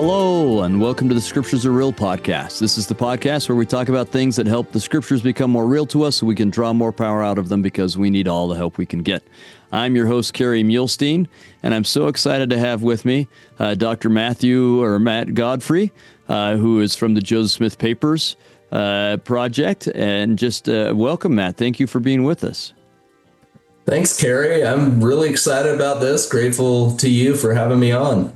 Hello, and welcome to the Scriptures Are Real podcast. This is the podcast where we talk about things that help the Scriptures become more real to us so we can draw more power out of them because we need all the help we can get. I'm your host, Kerry Muhlestein, and I'm so excited to have with me Dr. Matt Godfrey, who is from the Joseph Smith Papers project. And just welcome, Matt. Thank you for being with us. Thanks, Kerry. I'm really excited about this. Grateful to you for having me on.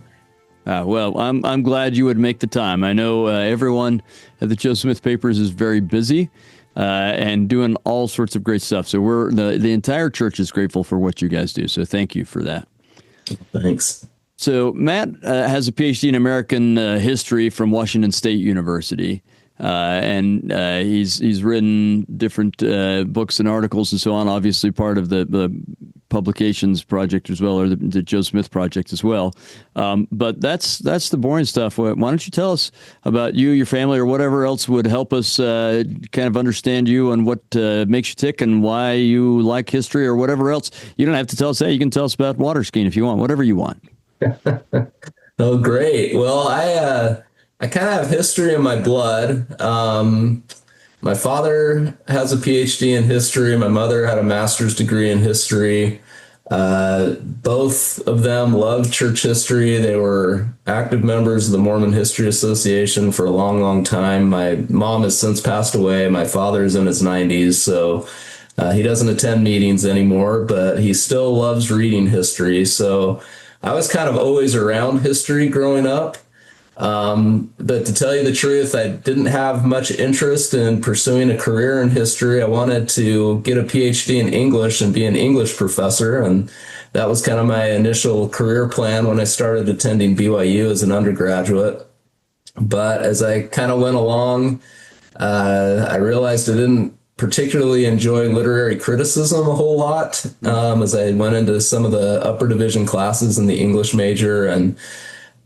Well, I'm glad you would make the time. I know everyone at the Joseph Smith Papers is very busy and doing all sorts of great stuff. So the entire church is grateful for what you guys do. So thank you for that. Thanks. So Matt has a PhD in American history from Washington State University. And he's written different books and articles and so on, obviously part of the publications project as well, or the Joe Smith project as well. But that's the boring stuff. Why don't you tell us about you, your family, or whatever else would help us kind of understand you and what makes you tick and why you like history or whatever else. You don't have to tell us that. You can tell us about water skiing if you want, whatever you want. Oh, great. Well, I kind of have history in my blood. My father has a PhD in history. My mother had a master's degree in history. Both of them loved church history. They were active members of the Mormon History Association for a long, long time. My mom has since passed away. My father is in his 90s, so he doesn't attend meetings anymore, but he still loves reading history. So I was kind of always around history growing up. But to tell you the truth, I didn't have much interest in pursuing a career in history. I wanted to get a PhD in English and be an English professor. And that was kind of my initial career plan when I started attending BYU as an undergraduate. But as I kind of went along, I realized I didn't particularly enjoy literary criticism a whole lot, as I went into some of the upper division classes in the English major. And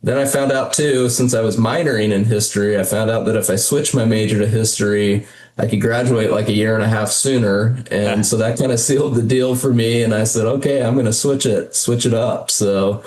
then I found out too, since I was minoring in history, I found out that if I switched my major to history, I could graduate like a year and a half sooner. And so that kind of sealed the deal for me. And I said, okay, I'm going to switch it up. So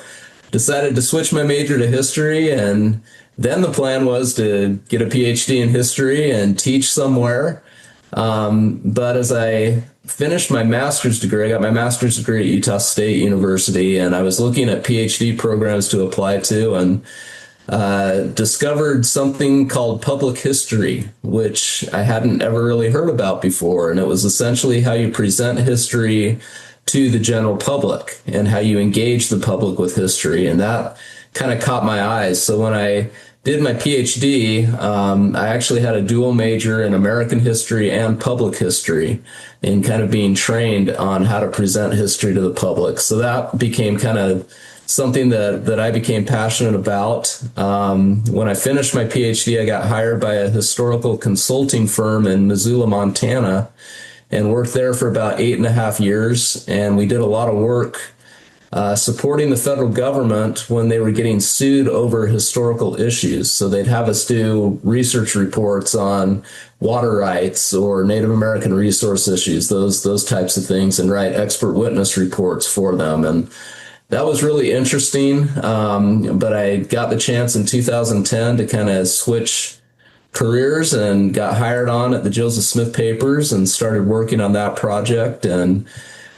decided to switch my major to history. And then the plan was to get a PhD in history and teach somewhere. But as I finished my master's degree, I got my master's degree at Utah State University, and I was looking at PhD programs to apply to and discovered something called public history, which I hadn't ever really heard about before. And it was essentially how you present history to the general public and how you engage the public with history. And that kind of caught my eyes. So when I did my PhD, I actually had a dual major in American history and public history and kind of being trained on how to present history to the public. So that became kind of something that I became passionate about. When I finished my PhD, I got hired by a historical consulting firm in Missoula, Montana, and worked there for about 8.5 years. And we did a lot of work supporting the federal government when they were getting sued over historical issues. So they'd have us do research reports on water rights or Native American resource issues, those types of things, and write expert witness reports for them. And that was really interesting. But I got the chance in 2010 to kind of switch careers and got hired on at the Joseph Smith Papers and started working on that project and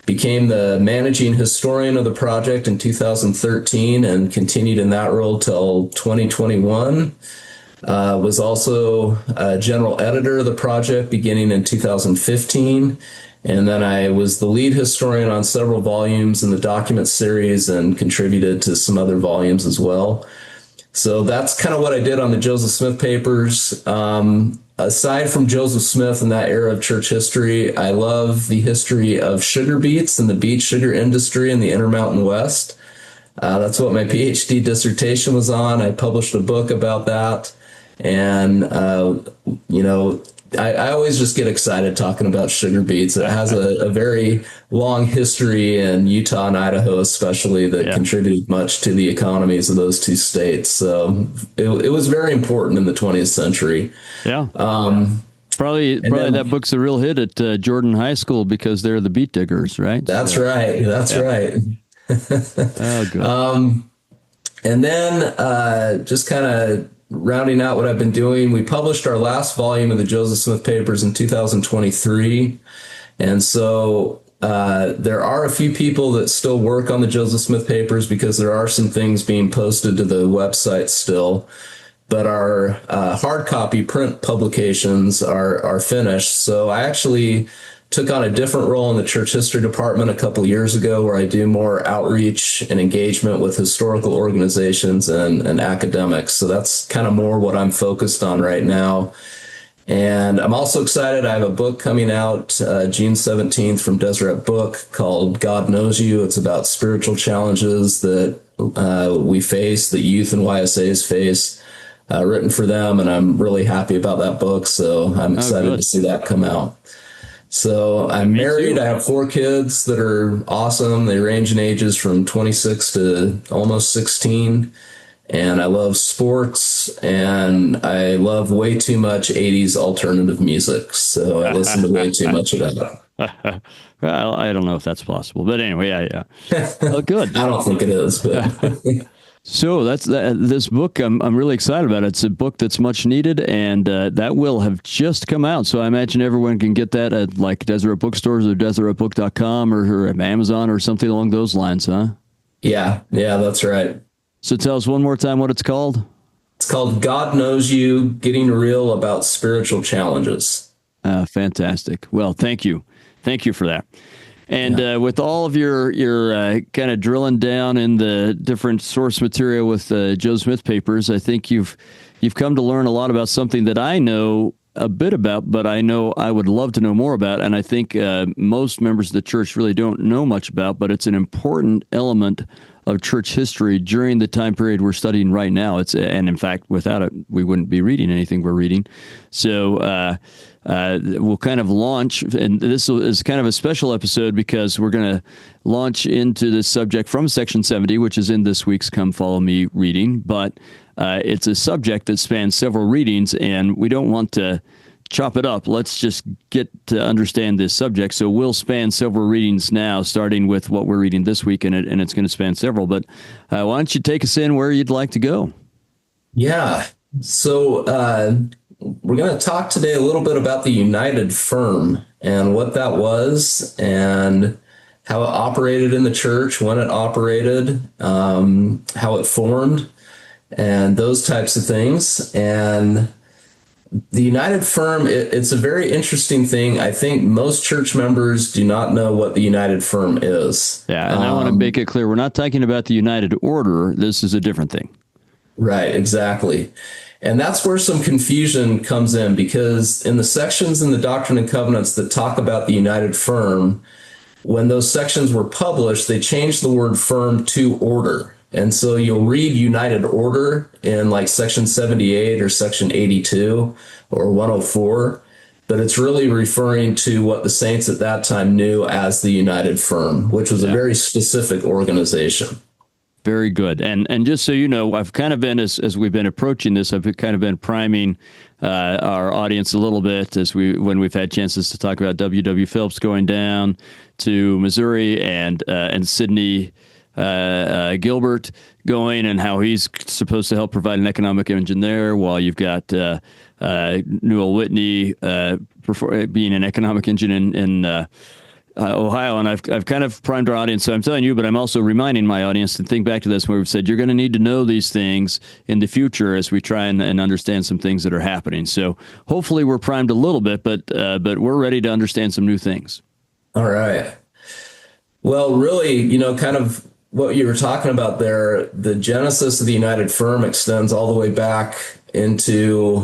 became the managing historian of the project in 2013 and continued in that role till 2021. Was also a general editor of the project beginning in 2015. And then I was the lead historian on several volumes in the document series and contributed to some other volumes as well. So that's kind of what I did on the Joseph Smith Papers. Aside from Joseph Smith and that era of church history, I love the history of sugar beets and the beet sugar industry in the Intermountain West. That's what my PhD dissertation was on. I published a book about that. And, I always just get excited talking about sugar beets. It has a very long history in Utah and Idaho, especially, that contributed much to the economies of those two states. So it was very important in the 20th century. Yeah. Probably that book's a real hit at Jordan High School because they're the beet diggers, right? That's right. That's right. Oh, good. And then just kind of rounding out what I've been doing, we published our last volume of the Joseph Smith Papers in 2023. And so there are a few people that still work on the Joseph Smith Papers because there are some things being posted to the website still. But our hard copy print publications are finished. So I actually took on a different role in the church history department a couple years ago, where I do more outreach and engagement with historical organizations and academics. So that's kind of more what I'm focused on right now. And I'm also excited. I have a book coming out June 17th from Deseret Book called God Knows You. It's about spiritual challenges that we face, that youth and YSAs face, written for them. And I'm really happy about that book. So I'm excited to see that come out. So I'm married. I have 4 kids that are awesome. They range in ages from 26 to almost 16. And I love sports, and I love way too much 80s alternative music. So I listen to way too much of that. Well, I don't know if that's possible, but anyway, yeah. Oh, good. I don't think it is, but so that's this book. I'm really excited about it. It's a book that's much needed, and that will have just come out. So I imagine everyone can get that at like Deseret Bookstores or DeseretBook.com or Amazon or something along those lines, huh? Yeah, that's right. So tell us one more time what it's called. It's called God Knows You, Getting Real About Spiritual Challenges. Fantastic. Well, thank you. Thank you for that. And with all of your kind of drilling down in the different source material with Joseph Smith Papers, I think you've come to learn a lot about something that I know a bit about, but I know I would love to know more about. And I think most members of the church really don't know much about, but it's an important element of church history during the time period we're studying right now. And in fact, without it, we wouldn't be reading anything we're reading. So we'll kind of launch, and this is kind of a special episode because we're going to launch into this subject from section 70, which is in this week's Come Follow Me reading. But it's a subject that spans several readings, and we don't want to chop it up. Let's just get to understand this subject. So we'll span several readings now, starting with what we're reading this week, and it's going to span several. But why don't you take us in where you'd like to go? Yeah. So we're going to talk today a little bit about the United Firm and what that was and how it operated in the church, when it operated, how it formed, and those types of things. And the United Firm, it's a very interesting thing. I think most church members do not know what the United Firm is. Yeah, and I want to make it clear, we're not talking about the United Order. This is a different thing. Right, exactly. And that's where some confusion comes in, because in the sections in the Doctrine and Covenants that talk about the United Firm, when those sections were published, they changed the word firm to order. And so you'll read United Order in like section 78 or section 82 or 104, but it's really referring to what the saints at that time knew as the United Firm, which was a very specific organization. Very good. And just so you know, I've kind of been, as we've been approaching this, I've kind of been priming our audience a little bit when we've had chances to talk about W.W. Phelps going down to Missouri and Sidney Gilbert going, and how he's supposed to help provide an economic engine there, while you've got Newell Whitney being an economic engine in Ohio. And I've kind of primed our audience. So I'm telling you, but I'm also reminding my audience to think back to this, where we've said you're going to need to know these things in the future as we try and understand some things that are happening. So hopefully we're primed a little bit, but we're ready to understand some new things. All right. Well, really, kind of what you were talking about there, the genesis of the United Firm extends all the way back into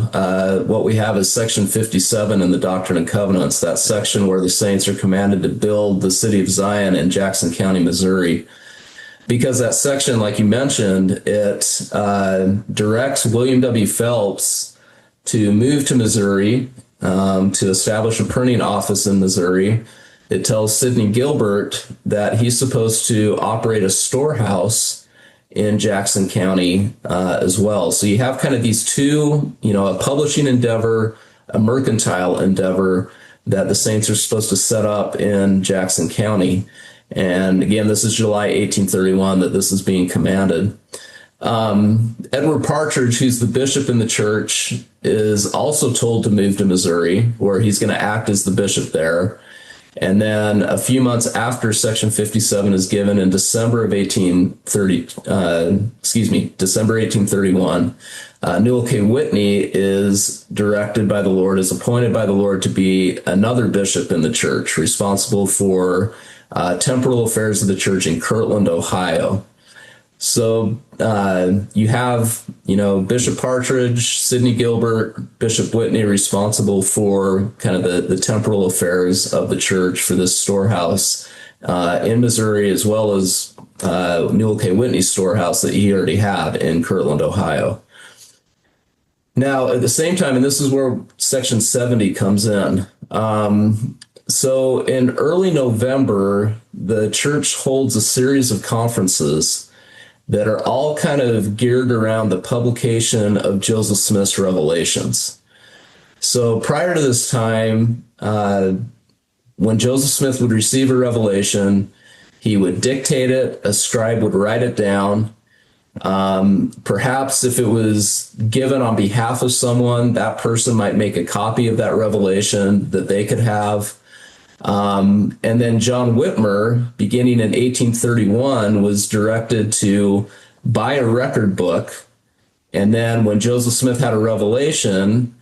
what we have as section 57 in the Doctrine and Covenants, that section where the saints are commanded to build the city of Zion in Jackson County, Missouri. Because that section, like you mentioned, it directs William W. Phelps to move to Missouri, to establish a printing office in Missouri. It tells Sidney Gilbert that he's supposed to operate a storehouse in Jackson County as well. So you have kind of these two, a publishing endeavor, a mercantile endeavor that the saints are supposed to set up in Jackson County. And again, this is July 1831 that this is being commanded. Edward Partridge, who's the bishop in the church, is also told to move to Missouri, where he's going to act as the bishop there. And then a few months after Section 57 is given in December 1831, Newell K. Whitney is directed by the Lord, is appointed by the Lord to be another bishop in the church, responsible for temporal affairs of the church in Kirtland, Ohio. So you have, Bishop Partridge, Sidney Gilbert, Bishop Whitney responsible for kind of the temporal affairs of the church for this storehouse in Missouri, as well as Newell K. Whitney's storehouse that he already had in Kirtland, Ohio. Now, at the same time, and this is where Section 70 comes in. So in early November, the church holds a series of conferences that are all kind of geared around the publication of Joseph Smith's revelations. So prior to this time, when Joseph Smith would receive a revelation, he would dictate it, a scribe would write it down. Perhaps if it was given on behalf of someone, that person might make a copy of that revelation that they could have. And then John Whitmer, beginning in 1831, was directed to buy a record book. And then when Joseph Smith had a revelation,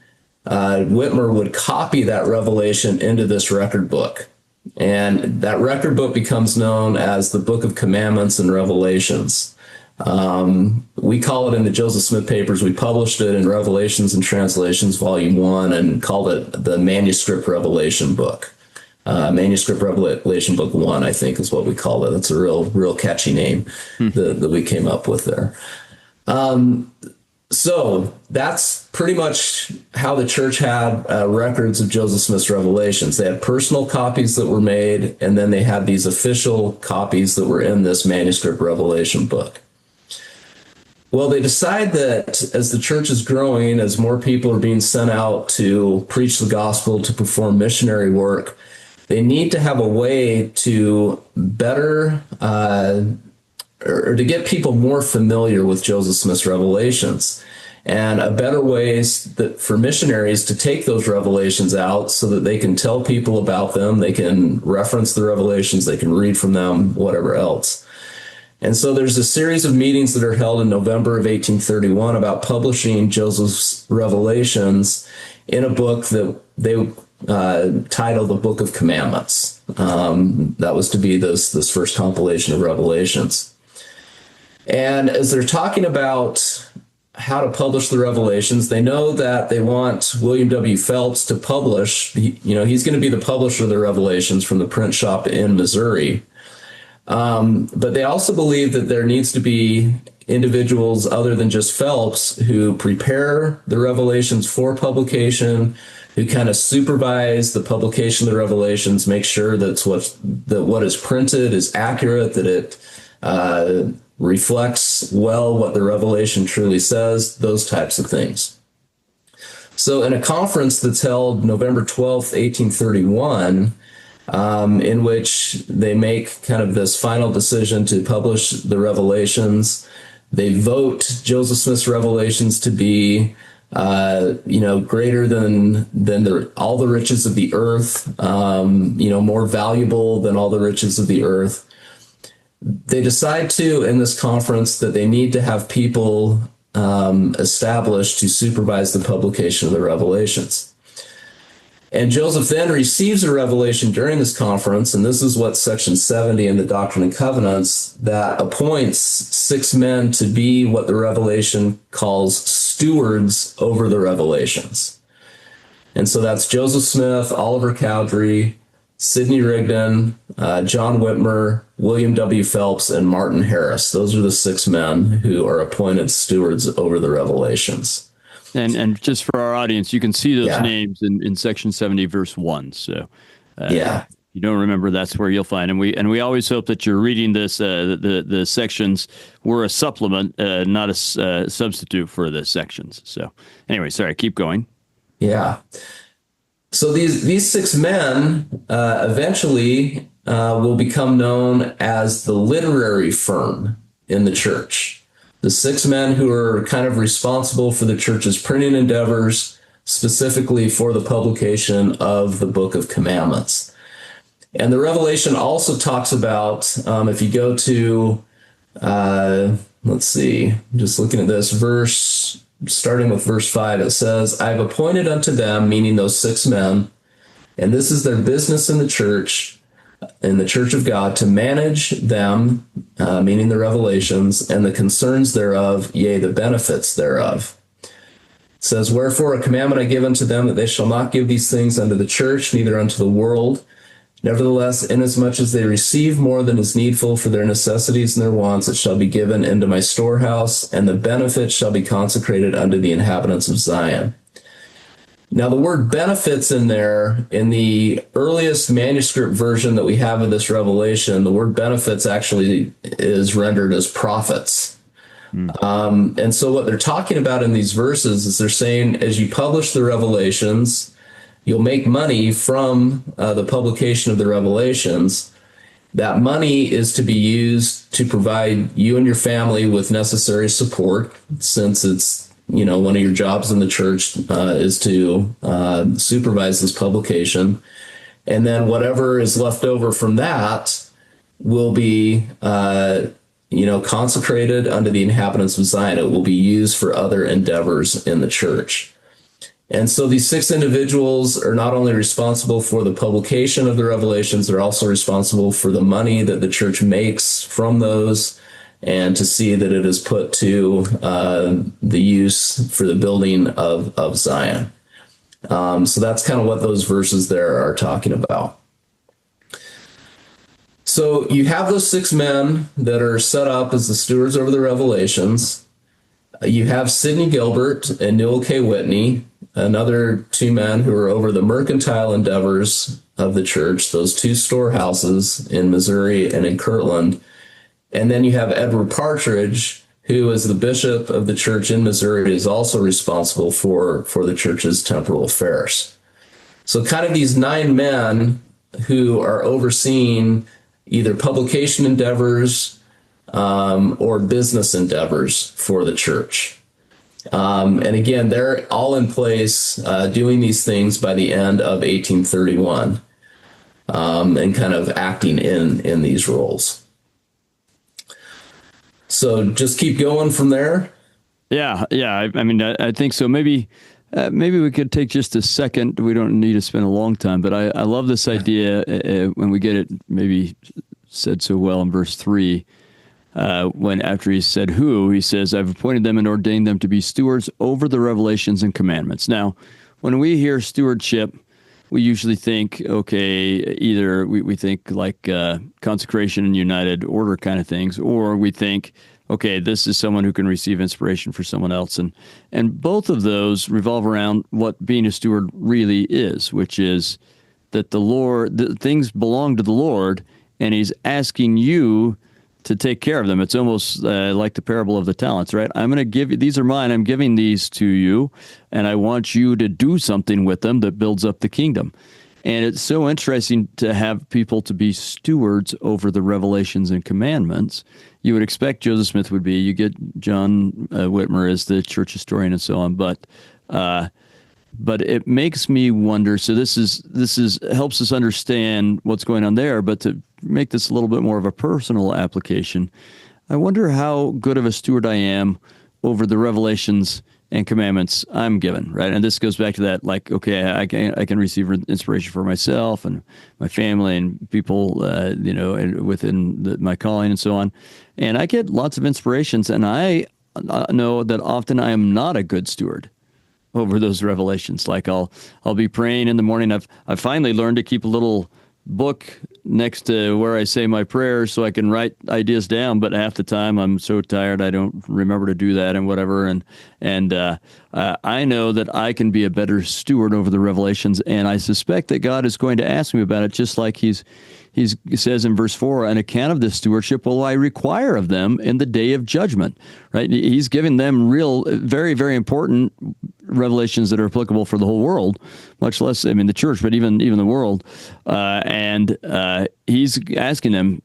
Whitmer would copy that revelation into this record book. And that record book becomes known as the Book of Commandments and Revelations. We call it in the Joseph Smith papers, we published it in Revelations and Translations, Volume 1, and called it the Manuscript Revelation Book. Manuscript Revelation Book 1, I think, is what we call it. That's a real catchy name that we came up with there. So that's pretty much how the church had records of Joseph Smith's revelations. They had personal copies that were made, and then they had these official copies that were in this Manuscript Revelation Book. Well, they decide that as the church is growing, as more people are being sent out to preach the gospel, to perform missionary work, they need to have a way to better or to get people more familiar with Joseph Smith's revelations. And a better way is that for missionaries to take those revelations out so that they can tell people about them, they can reference the revelations, they can read from them, whatever else. And so there's a series of meetings that are held in November of 1831 about publishing Joseph's revelations in a book that they titled the Book of Commandments. That was to be this first compilation of revelations. And as they're talking about how to publish the revelations, they know that they want William W. Phelps to publish. He's going to be the publisher of the revelations from the print shop in Missouri. But they also believe that there needs to be individuals other than just Phelps who prepare the revelations for publication, who kind of supervise the publication of the revelations, make sure that what is printed is accurate, that it reflects well what the revelation truly says, those types of things. So in a conference that's held November 12th, 1831, in which they make kind of this final decision to publish the revelations, they vote Joseph Smith's revelations to be greater than all the riches of the earth, more valuable than all the riches of the earth. They decide in this conference, that they need to have people established to supervise the publication of the revelations. And Joseph then receives a revelation during this conference, and this is what Section 70 in the Doctrine and Covenants, that appoints 6 men to be what the Revelation calls stewards over the revelations. And so that's Joseph Smith, Oliver Cowdery, Sidney Rigdon, John Whitmer, William W. Phelps, and Martin Harris. Those are the 6 men who are appointed stewards over the revelations. And just for our audience, you can see those names in Section 70, verse 1. So, if you don't remember, that's where you'll find them. We always hope that you're reading this. The sections were a supplement, not a substitute for the sections. So, anyway, sorry, keep going. Yeah. So these 6 men eventually will become known as the literary firm in the church. the 6 men who are kind of responsible for the church's printing endeavors, specifically for the publication of the Book of Commandments. And the Revelation also talks about, if you go to, let's see, just looking at this verse, starting with verse 5, it says, "I have appointed unto them," meaning those 6 men, "and this is their business in the church of God, to manage them," meaning the revelations, "and the concerns thereof, yea, the benefits thereof." It says, "Wherefore a commandment I give unto them, that they shall not give these things unto the church, neither unto the world. Nevertheless, inasmuch as they receive more than is needful for their necessities and their wants, it shall be given into my storehouse, and the benefit shall be consecrated unto the inhabitants of Zion." Now, the word benefits in there, in the earliest manuscript version that we have of this revelation, the word benefits actually is rendered as profits. And so what they're talking about in these verses is they're saying, as you publish the revelations, you'll make money from the publication of the revelations. That money is to be used to provide you and your family with necessary support, since it's, one of your jobs in the church is to supervise this publication. And then whatever is left over from that will be, consecrated unto the inhabitants of Zion. It will be used for other endeavors in the church. And so these 6 individuals are not only responsible for the publication of the revelations, they're also responsible for the money that the church makes from those, and to see that it is put to the use for the building of Zion. So that's kind of what those verses there are talking about. So you have those 6 men that are set up as the stewards over the revelations. You have Sidney Gilbert and Newell K. Whitney, another 2 men who are over the mercantile endeavors of the church, those 2 storehouses in Missouri and in Kirtland. And then you have Edward Partridge, who is the bishop of the church in Missouri, is also responsible for the church's temporal affairs. So kind of these 9 men who are overseeing either publication endeavors or business endeavors for the church. And again, they're all in place doing these things by the end of 1831 and kind of acting in these roles. So just keep going from there. Yeah. I mean, I think so. Maybe we could take just a second. We don't need to spend a long time, but I love this idea when we get it maybe said so well in verse 3. When after he said who, he says, "I've appointed them and ordained them to be stewards over the revelations and commandments." Now, when we hear stewardship, we usually think, okay, either we think like consecration and united order kind of things, or we think, okay, this is someone who can receive inspiration for someone else. And both of those revolve around what being a steward really is, which is that the things belong to the Lord, and he's asking you to take care of them. It's almost like the parable of the talents, right? I'm going to give you, these are mine, I'm giving these to you, and I want you to do something with them that builds up the kingdom. And it's so interesting to have people to be stewards over the revelations and commandments. You would expect Joseph Smith would be. You get John Whitmer as the church historian and so on, but it makes me wonder. So this is helps us understand what's going on there, but to make this a little bit more of a personal application, I wonder how good of a steward I am over the revelations and commandments I'm given, right? And this goes back to that, like, okay, I can receive inspiration for myself and my family and people, within my calling and so on. And I get lots of inspirations, and I know that often I am not a good steward over those revelations. Like I'll be praying in the morning. I've finally learned to keep a little book next to where I say my prayers so I can write ideas down, but half the time I'm so tired I don't remember to do that and whatever. And I know that I can be a better steward over the revelations, and I suspect that God is going to ask me about it, just like he says in verse 4, "An account of this stewardship will I require of them in the day of judgment," right? He's giving them real, very, very important revelations that are applicable for the whole world, much less, the church, but even the world. And he's asking them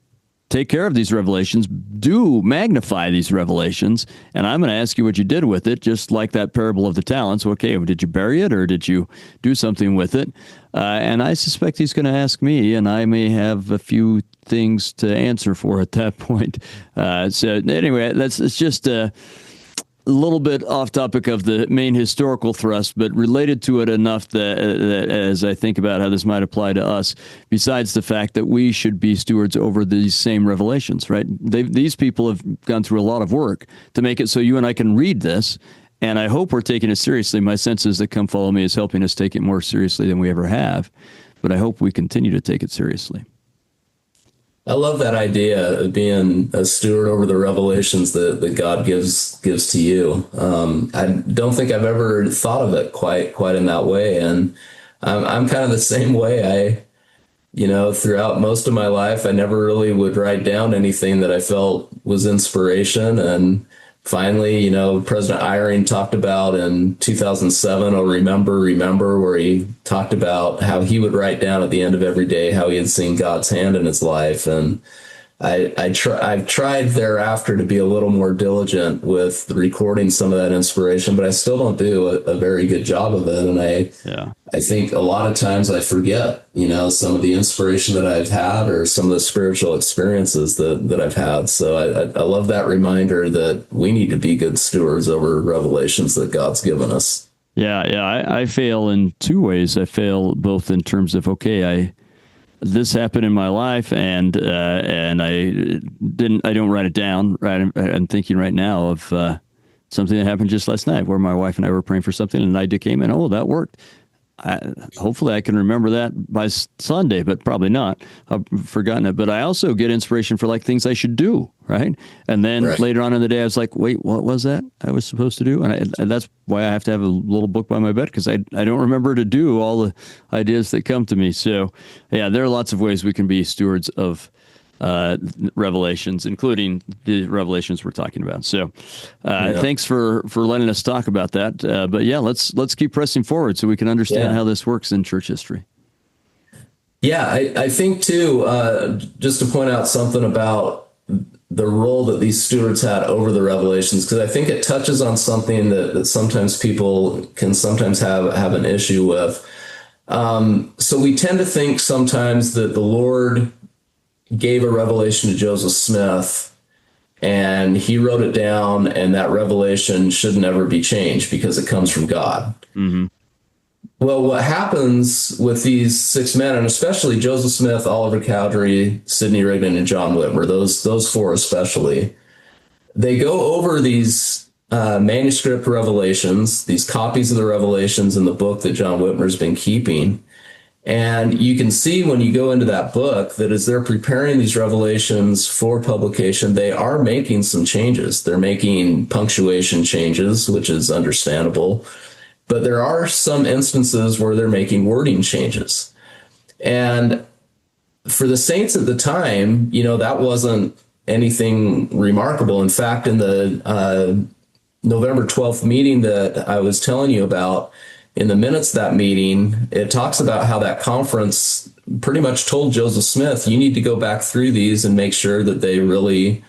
take care of these revelations, do magnify these revelations, and I'm going to ask you what you did with it, just like that parable of the talents. Okay, did you bury it or did you do something with it? And I suspect he's going to ask me, and I may have a few things to answer for at that point. So anyway, it's just a little bit off topic of the main historical thrust, but related to it enough that as I think about how this might apply to us, besides the fact that we should be stewards over these same revelations, right? These people have gone through a lot of work to make it so you and I can read this, and I hope we're taking it seriously. My sense is that Come Follow Me is helping us take it more seriously than we ever have, but I hope we continue to take it seriously. I love that idea of being a steward over the revelations that God gives to you. I don't think I've ever thought of it quite in that way, and I'm kind of the same way. Throughout most of my life, I never really would write down anything that I felt was inspiration, and finally, President Eyring talked about in 2007, remember, where he talked about how he would write down at the end of every day how he had seen God's hand in his life. And I've tried thereafter to be a little more diligent with recording some of that inspiration, but I still don't do a very good job of it. And I think a lot of times I forget, some of the inspiration that I've had or some of the spiritual experiences that I've had. So I love that reminder that we need to be good stewards over revelations that God's given us. Yeah. I fail in two ways. I fail both in terms of, this happened in my life, and I don't write it down. Right, I'm thinking right now of something that happened just last night, where my wife and I were praying for something, and an idea came in. Oh, that worked. Hopefully, I can remember that by Sunday, but probably not. I've forgotten it. But I also get inspiration for things I should do, right? And then later on in the day, I was like, wait, what was that I was supposed to do? And that's why I have to have a little book by my bed, because I don't remember to do all the ideas that come to me. So, yeah, there are lots of ways we can be stewards of revelations, including the revelations we're talking about. So thanks for letting us talk about that. But yeah, let's keep pressing forward so we can understand how this works in church history. Yeah, I think too, just to point out something about the role that these stewards had over the revelations, because I think it touches on something that sometimes people can sometimes have an issue with. So we tend to think sometimes that the Lord gave a revelation to Joseph Smith and he wrote it down, and that revelation should never be changed because it comes from God. Mm-hmm. Well, what happens with these six men, and especially Joseph Smith, Oliver Cowdery, Sidney Rigdon, and John Whitmer, those four especially, they go over these manuscript revelations, these copies of the revelations in the book that John Whitmer's been keeping. And you can see when you go into that book that as they're preparing these revelations for publication, they are making some changes. They're making punctuation changes, which is understandable. But there are some instances where they're making wording changes. And for the saints at the time, that wasn't anything remarkable. In fact, in the November 12th meeting that I was telling you about, in the minutes of that meeting, it talks about how that conference pretty much told Joseph Smith, you need to go back through these and make sure that they really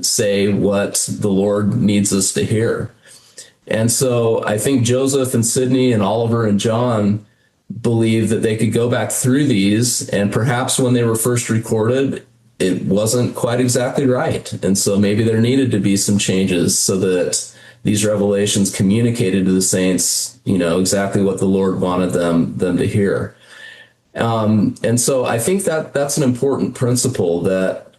say what the Lord needs us to hear. And so I think Joseph and Sidney and Oliver and John believed that they could go back through these, and perhaps when they were first recorded, it wasn't quite exactly right. And so maybe there needed to be some changes so that these revelations communicated to the saints, exactly what the Lord wanted them to hear. And so I think that's an important principle, that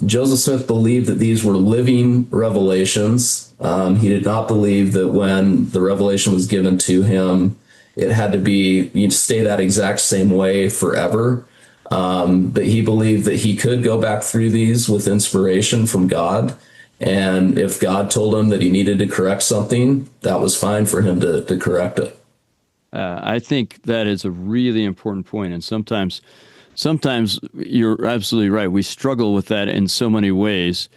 Joseph Smith believed that these were living revelations. He did not believe that when the revelation was given to him, it had to be, stay that exact same way forever. But he believed that he could go back through these with inspiration from God. And if God told him that he needed to correct something, that was fine for him to correct it. I think that is a really important point. And sometimes you're absolutely right. We struggle with that in so many ways.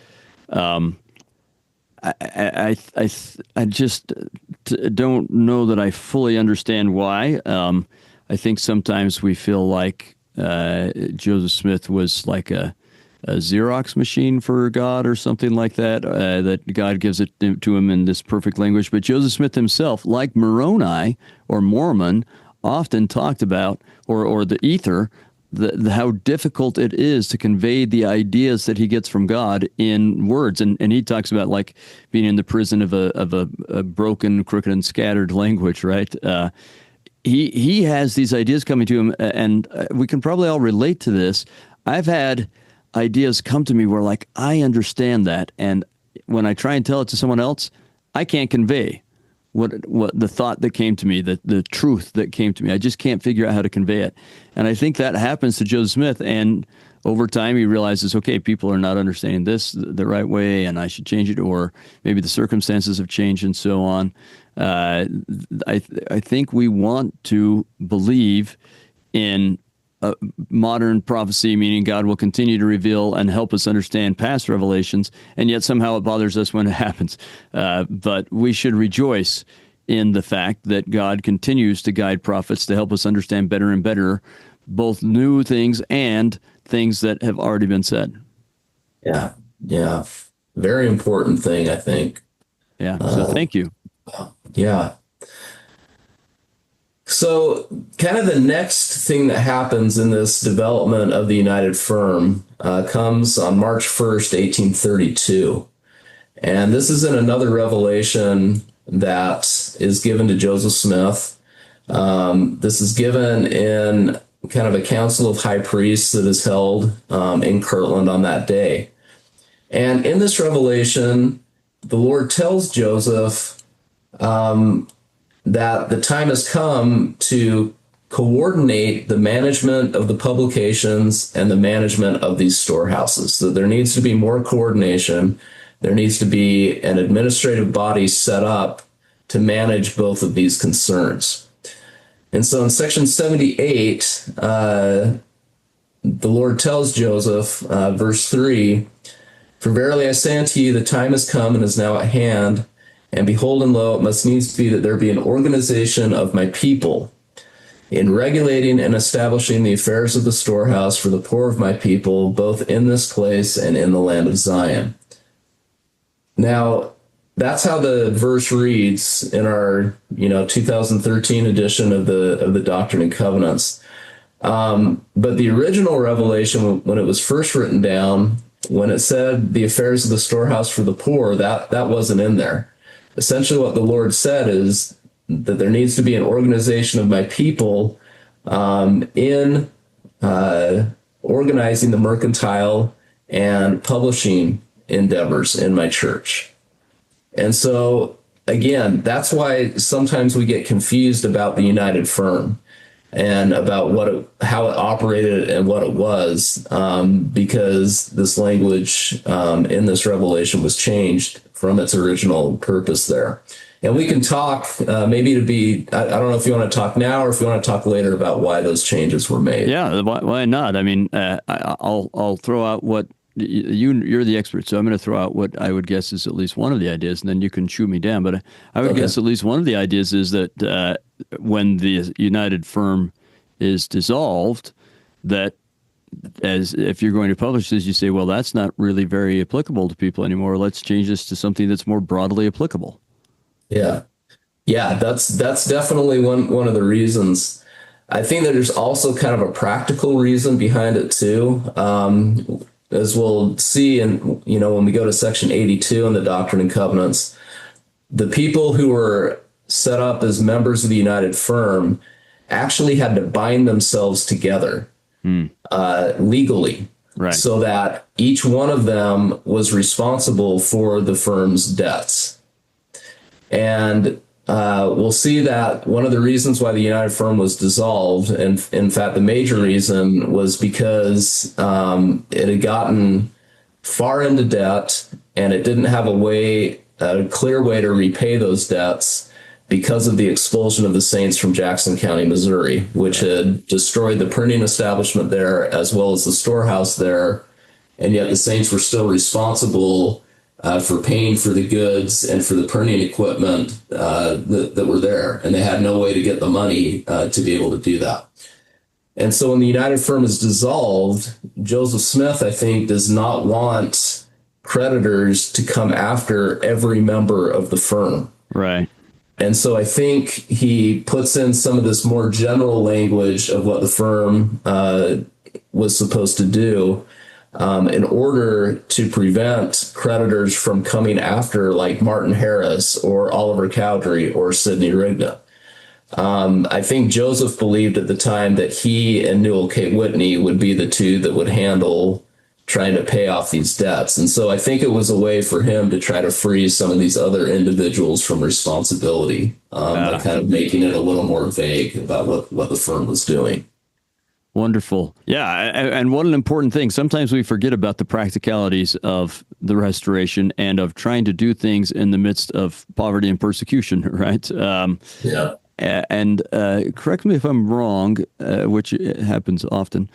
I just don't know that I fully understand why. I think sometimes we feel like Joseph Smith was like a Xerox machine for God or something like that, that God gives it to him in this perfect language. But Joseph Smith himself, like Moroni or Mormon, often talked about, or the ether, how difficult it is to convey the ideas that he gets from God in words. And he talks about like being in the prison of a broken, crooked, and scattered language, right? He has these ideas coming to him, and we can probably all relate to this. I've had ideas come to me where like, I understand that. And when I try and tell it to someone else, I can't convey what the thought that came to me, the truth that came to me. I just can't figure out how to convey it. And I think that happens to Joseph Smith. And over time, he realizes, okay, people are not understanding this the right way, and I should change it, or maybe the circumstances have changed and so on. I think we want to believe in modern prophecy, meaning God will continue to reveal and help us understand past revelations, and yet somehow it bothers us when it happens. But we should rejoice in the fact that God continues to guide prophets to help us understand better and better both new things and things that have already been said. Yeah. Yeah. Very important thing, I think. Yeah. So thank you. Yeah. So kind of the next thing that happens in this development of the United Firm comes on March 1st, 1832. And this is in another revelation that is given to Joseph Smith. This is given in kind of a council of high priests that is held in Kirtland on that day. And in this revelation, the Lord tells Joseph that the time has come to coordinate the management of the publications and the management of these storehouses. So there needs to be more coordination. There needs to be an administrative body set up to manage both of these concerns. And so in section 78, the Lord tells Joseph, verse 3, "For verily I say unto you, the time is come and is now at hand, and behold, and lo, it must needs be that there be an organization of my people in regulating and establishing the affairs of the storehouse for the poor of my people, both in this place and in the land of Zion." Now, that's how the verse reads in our, 2013 edition of the Doctrine and Covenants. But the original revelation, when it was first written down, when it said the affairs of the storehouse for the poor, that wasn't in there. Essentially, what the Lord said is that there needs to be an organization of my people in organizing the mercantile and publishing endeavors in my church. And so, again, that's why sometimes we get confused about the United Firm and about how it operated and what it was, because this language in this revelation was changed from its original purpose there. And we can talk, I don't know if you want to talk now or if you want to talk later about why those changes were made. Yeah, why not? I mean, I'll throw out what you're the expert, so I'm going to throw out what I would guess is at least one of the ideas, and then you can shoot me down. But I would guess at least one of the ideas is that when the United Firm is dissolved, that as if you're going to publish this, you say, well, that's not really very applicable to people anymore. Let's change this to something that's more broadly applicable. Yeah. Yeah, that's definitely one of the reasons. I think that there's also kind of a practical reason behind it too. As we'll see when we go to section 82 in the Doctrine and Covenants, the people who were set up as members of the United Firm actually had to bind themselves together legally, right, so that each one of them was responsible for the firm's debts. And we'll see that one of the reasons why the United Firm was dissolved, and in fact, the major reason was because it had gotten far into debt and it didn't have a clear way to repay those debts because of the expulsion of the Saints from Jackson County, Missouri, which had destroyed the printing establishment there as well as the storehouse there. And yet the Saints were still responsible for paying for the goods and for the printing equipment that were there. And they had no way to get the money to be able to do that. And so when the United Firm is dissolved, Joseph Smith, I think, does not want creditors to come after every member of the firm. Right. And so I think he puts in some of this more general language of what the firm was supposed to do in order to prevent creditors from coming after like Martin Harris or Oliver Cowdery or Sidney Rigdon. I think Joseph believed at the time that he and Newell K. Whitney would be the two that would handle trying to pay off these debts. And so I think it was a way for him to try to free some of these other individuals from responsibility, by kind of making it a little more vague about what the firm was doing. Wonderful. Yeah. And what an important thing. Sometimes we forget about the practicalities of the restoration and of trying to do things in the midst of poverty and persecution, right? Yeah. And correct me if I'm wrong, which happens often,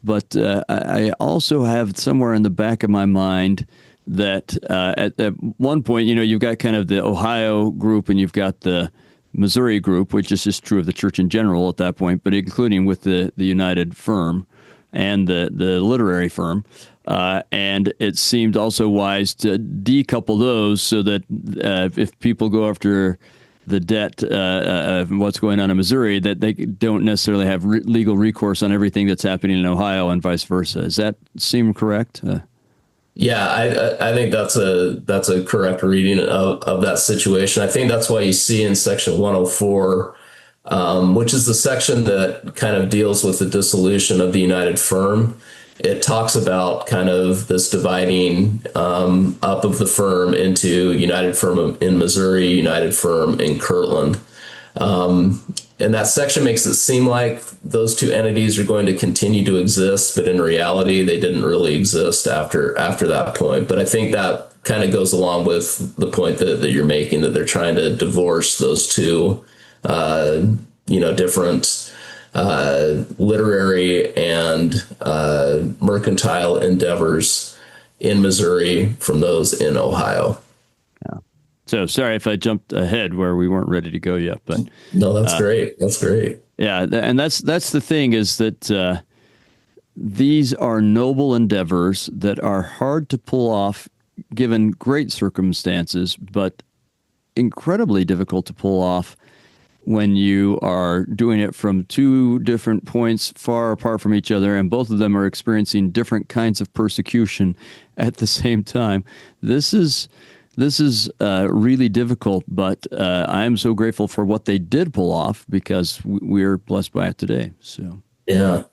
but I also have somewhere in the back of my mind that at one point, you've got kind of the Ohio group and you've got the Missouri group, which is just true of the church in general at that point, but including with the United Firm and the literary firm. And it seemed also wise to decouple those so that if people go after the debt of what's going on in Missouri, that they don't necessarily have legal recourse on everything that's happening in Ohio and vice versa. Does that seem correct? Yeah, I think that's a correct reading of that situation. I think that's why you see in section 104, which is the section that kind of deals with the dissolution of the United Firm. It talks about kind of this dividing up of the firm into United Firm in Missouri, United Firm in Kirtland. And that section makes it seem like those two entities are going to continue to exist, but in reality, they didn't really exist after that point. But I think that kind of goes along with the point that you're making, that they're trying to divorce those two, different literary and mercantile endeavors in Missouri from those in Ohio. Yeah. So sorry if I jumped ahead where we weren't ready to go yet, but no, that's great. That's great. Yeah, and that's the thing, is that these are noble endeavors that are hard to pull off given great circumstances, but incredibly difficult to pull off when you are doing it from two different points far apart from each other, and both of them are experiencing different kinds of persecution at the same time. This is really difficult, but I am so grateful for what they did pull off, because we're blessed by it today. So yeah,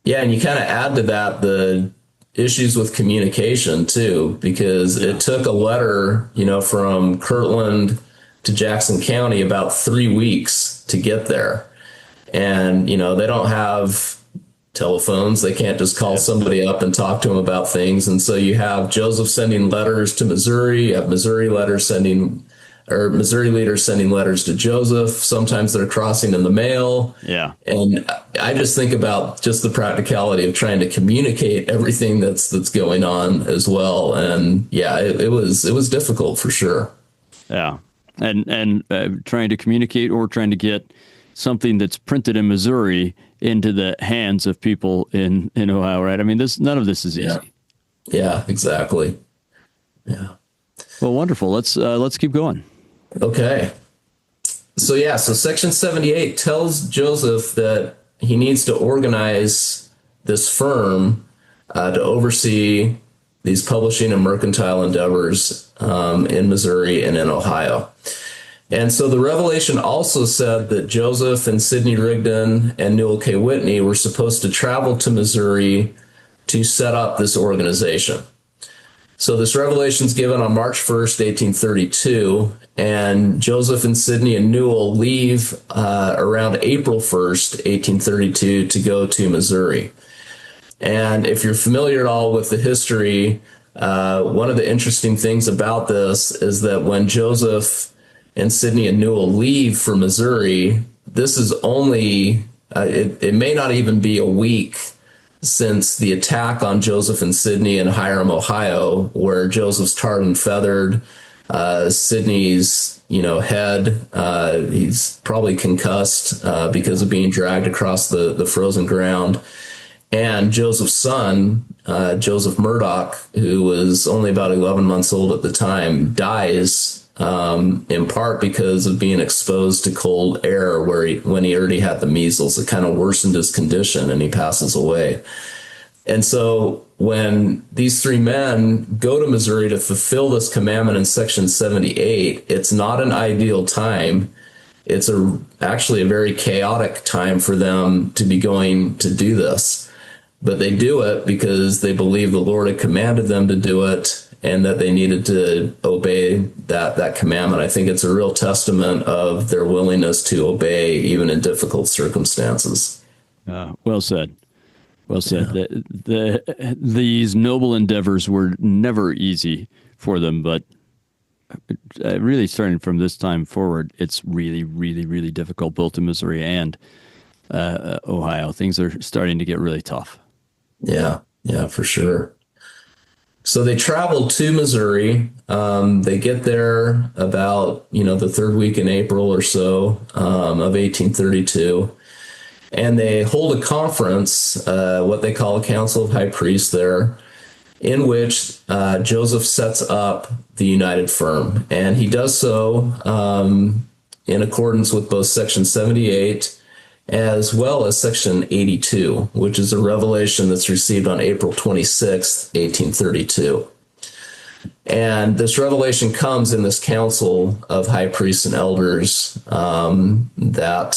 and you kind of add to that the issues with communication too, because it took a letter, from Kirtland to Jackson County about 3 weeks to get there, and they don't have telephones. They can't just call somebody up and talk to them about things. And so you have Joseph sending letters to Missouri, you have Missouri leaders sending letters to Joseph. Sometimes they're crossing in the mail. Yeah. And I just think about just the practicality of trying to communicate everything that's going on as well. And yeah, it was difficult for sure. Yeah. And trying to communicate or trying to get something that's printed in Missouri into the hands of people in Ohio, right? I mean, none of this is easy. Yeah, exactly. Yeah. Well, wonderful. Let's keep going. Okay. So section 78 tells Joseph that he needs to organize this firm to oversee these publishing and mercantile endeavors in Missouri and in Ohio. And so the revelation also said that Joseph and Sidney Rigdon and Newell K. Whitney were supposed to travel to Missouri to set up this organization. So this revelation is given on March 1st, 1832, and Joseph and Sidney and Newell leave around April 1st, 1832, to go to Missouri. And if you're familiar at all with the history, one of the interesting things about this is that when Joseph and Sidney and Newell leave for Missouri, this is only, it may not even be a week since the attack on Joseph and Sidney in Hiram, Ohio, where Joseph's tarred and feathered, Sidney's, head, he's probably concussed because of being dragged across the frozen ground. And Joseph's son, Joseph Murdoch, who was only about 11 months old at the time, dies in part because of being exposed to cold air when he already had the measles. It kind of worsened his condition and he passes away. And so when these three men go to Missouri to fulfill this commandment in section 78, it's not an ideal time. It's actually a very chaotic time for them to be going to do this. But they do it because they believe the Lord had commanded them to do it and that they needed to obey that commandment. I think it's a real testament of their willingness to obey even in difficult circumstances. Well said. Well said. Yeah. These noble endeavors were never easy for them, but really starting from this time forward, it's really, really, really difficult both in Missouri and Ohio. Things are starting to get really tough. Yeah, for sure. So they traveled to Missouri. They get there about, the third week in April or so of 1832. And they hold a conference, what they call a Council of High Priests there, in which Joseph sets up the United Firm. And he does so in accordance with both Section 78 as well as Section 82, which is a revelation that's received on April 26, 1832. And this revelation comes in this council of high priests and elders that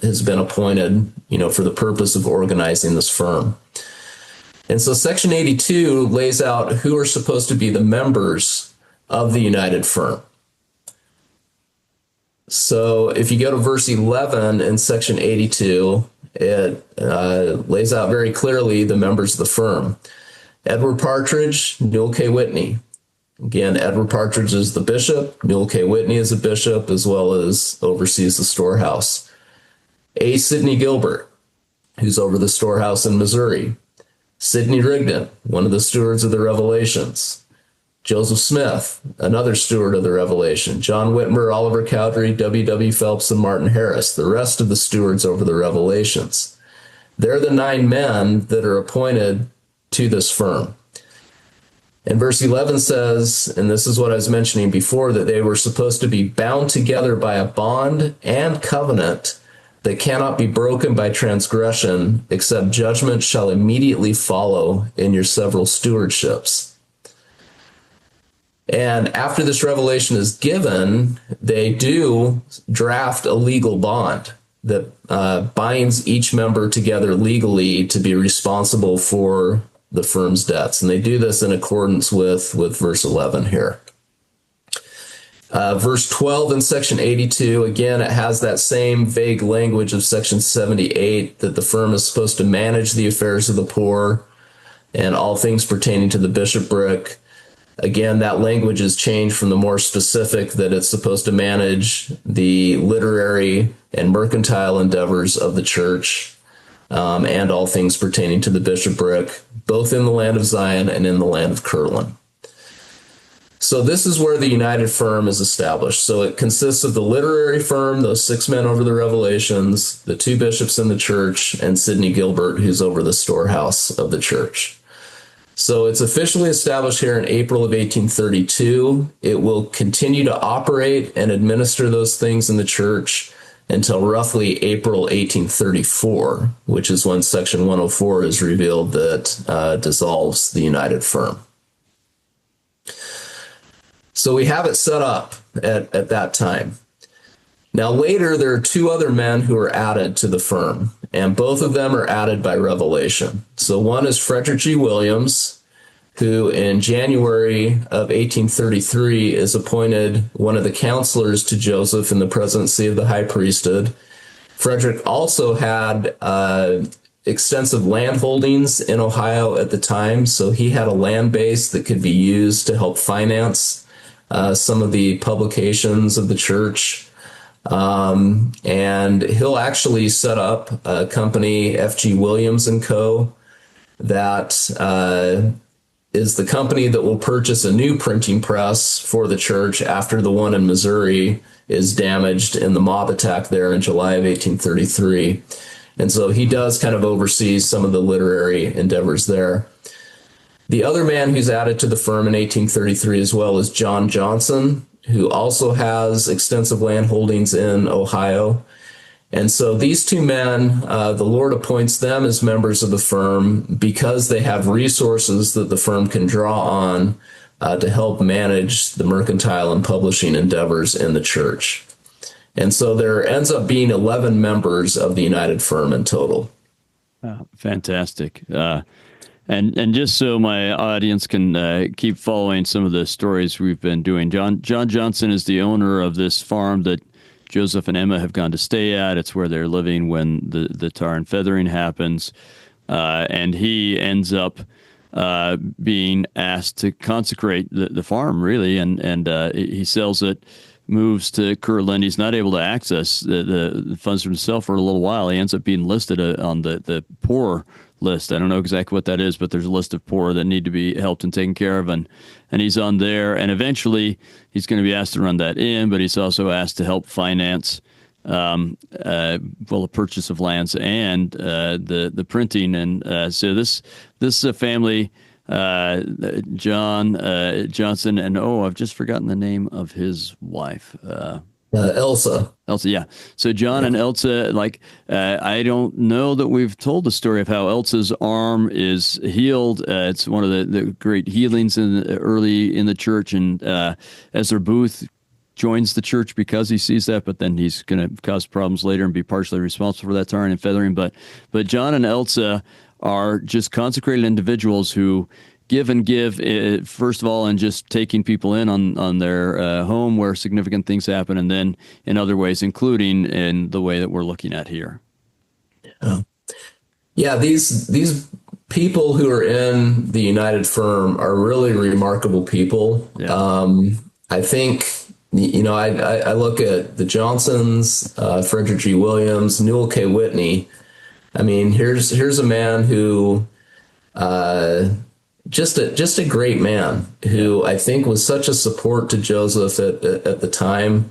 has been appointed, for the purpose of organizing this firm. And so Section 82 lays out who are supposed to be the members of the United Firm. So if you go to verse 11 in Section 82, it lays out very clearly the members of the firm. Edward Partridge, Newell K. Whitney. Again, Edward Partridge is the bishop. Newell K. Whitney is a bishop, as well as oversees the storehouse. A. Sidney Gilbert, who's over the storehouse in Missouri. Sidney Rigdon, one of the stewards of the Revelations. Joseph Smith, another steward of the Revelation. John Whitmer, Oliver Cowdery, W.W. Phelps, and Martin Harris, the rest of the stewards over the Revelations. They're the 9 men that are appointed to this firm. And verse 11 says, and this is what I was mentioning before, that they were supposed to be bound together by a bond and covenant that cannot be broken by transgression, except judgment shall immediately follow in your several stewardships. And after this revelation is given, they do draft a legal bond that binds each member together legally to be responsible for the firm's debts. And they do this in accordance with verse 11 here. Verse 12 in Section 82, again, it has that same vague language of Section 78, that the firm is supposed to manage the affairs of the poor and all things pertaining to the bishopric. Again, that language is changed from the more specific that it's supposed to manage the literary and mercantile endeavors of the church and all things pertaining to the bishopric, both in the land of Zion and in the land of Kirtland. So this is where the United Firm is established. So it consists of the literary firm, those 6 men over the Revelations, the 2 bishops in the church, and Sidney Gilbert, who's over the storehouse of the church. So it's officially established here in April of 1832. It will continue to operate and administer those things in the church until roughly April 1834, which is when Section 104 is revealed that dissolves the United Firm. So we have it set up at that time. Now later, there are 2 other men who are added to the firm, and both of them are added by revelation. So one is Frederick G. Williams, who in January of 1833 is appointed one of the counselors to Joseph in the presidency of the high priesthood. Frederick also had extensive land holdings in Ohio at the time, so he had a land base that could be used to help finance some of the publications of the church. And he'll actually set up a company, F.G. Williams & Co., that is the company that will purchase a new printing press for the church after the one in Missouri is damaged in the mob attack there in July of 1833. And so he does kind of oversee some of the literary endeavors there. The other man who's added to the firm in 1833 as well is John Johnson, who also has extensive land holdings in Ohio. And so these two men, the Lord appoints them as members of the firm because they have resources that the firm can draw on to help manage the mercantile and publishing endeavors in the church. And so there ends up being 11 members of the United Firm in total. Fantastic. And just so my audience can keep following some of the stories we've been doing, John Johnson is the owner of this farm that Joseph and Emma have gone to stay at. It's where they're living when the tar and feathering happens. And he ends up being asked to consecrate the farm, really. And he sells it, moves to Kirtland. He's not able to access the funds for himself for a little while. He ends up being listed on the poor list. I don't know exactly what that is, but there's a list of poor that need to be helped and taken care of, and he's on there. And eventually, he's going to be asked to run that in, but he's also asked to help finance, the purchase of lands and the printing. And so this is a family, John Johnson, and I've just forgotten the name of his wife. Elsa. Elsa, yeah. So John and Elsa, I don't know that we've told the story of how Elsa's arm is healed. It's one of the great healings early in the church, and Ezra Booth joins the church because he sees that, but then he's going to cause problems later and be partially responsible for that tarring and feathering. But John and Elsa are just consecrated individuals who give and give, first of all, and just taking people in on their home where significant things happen, and then in other ways, including in the way that we're looking at here. Yeah, these people who are in the United Firm are really remarkable people. Yeah. I think, I look at the Johnsons, Frederick G. Williams, Newell K. Whitney. I mean, here's a man who just a great man who I think was such a support to Joseph at the time,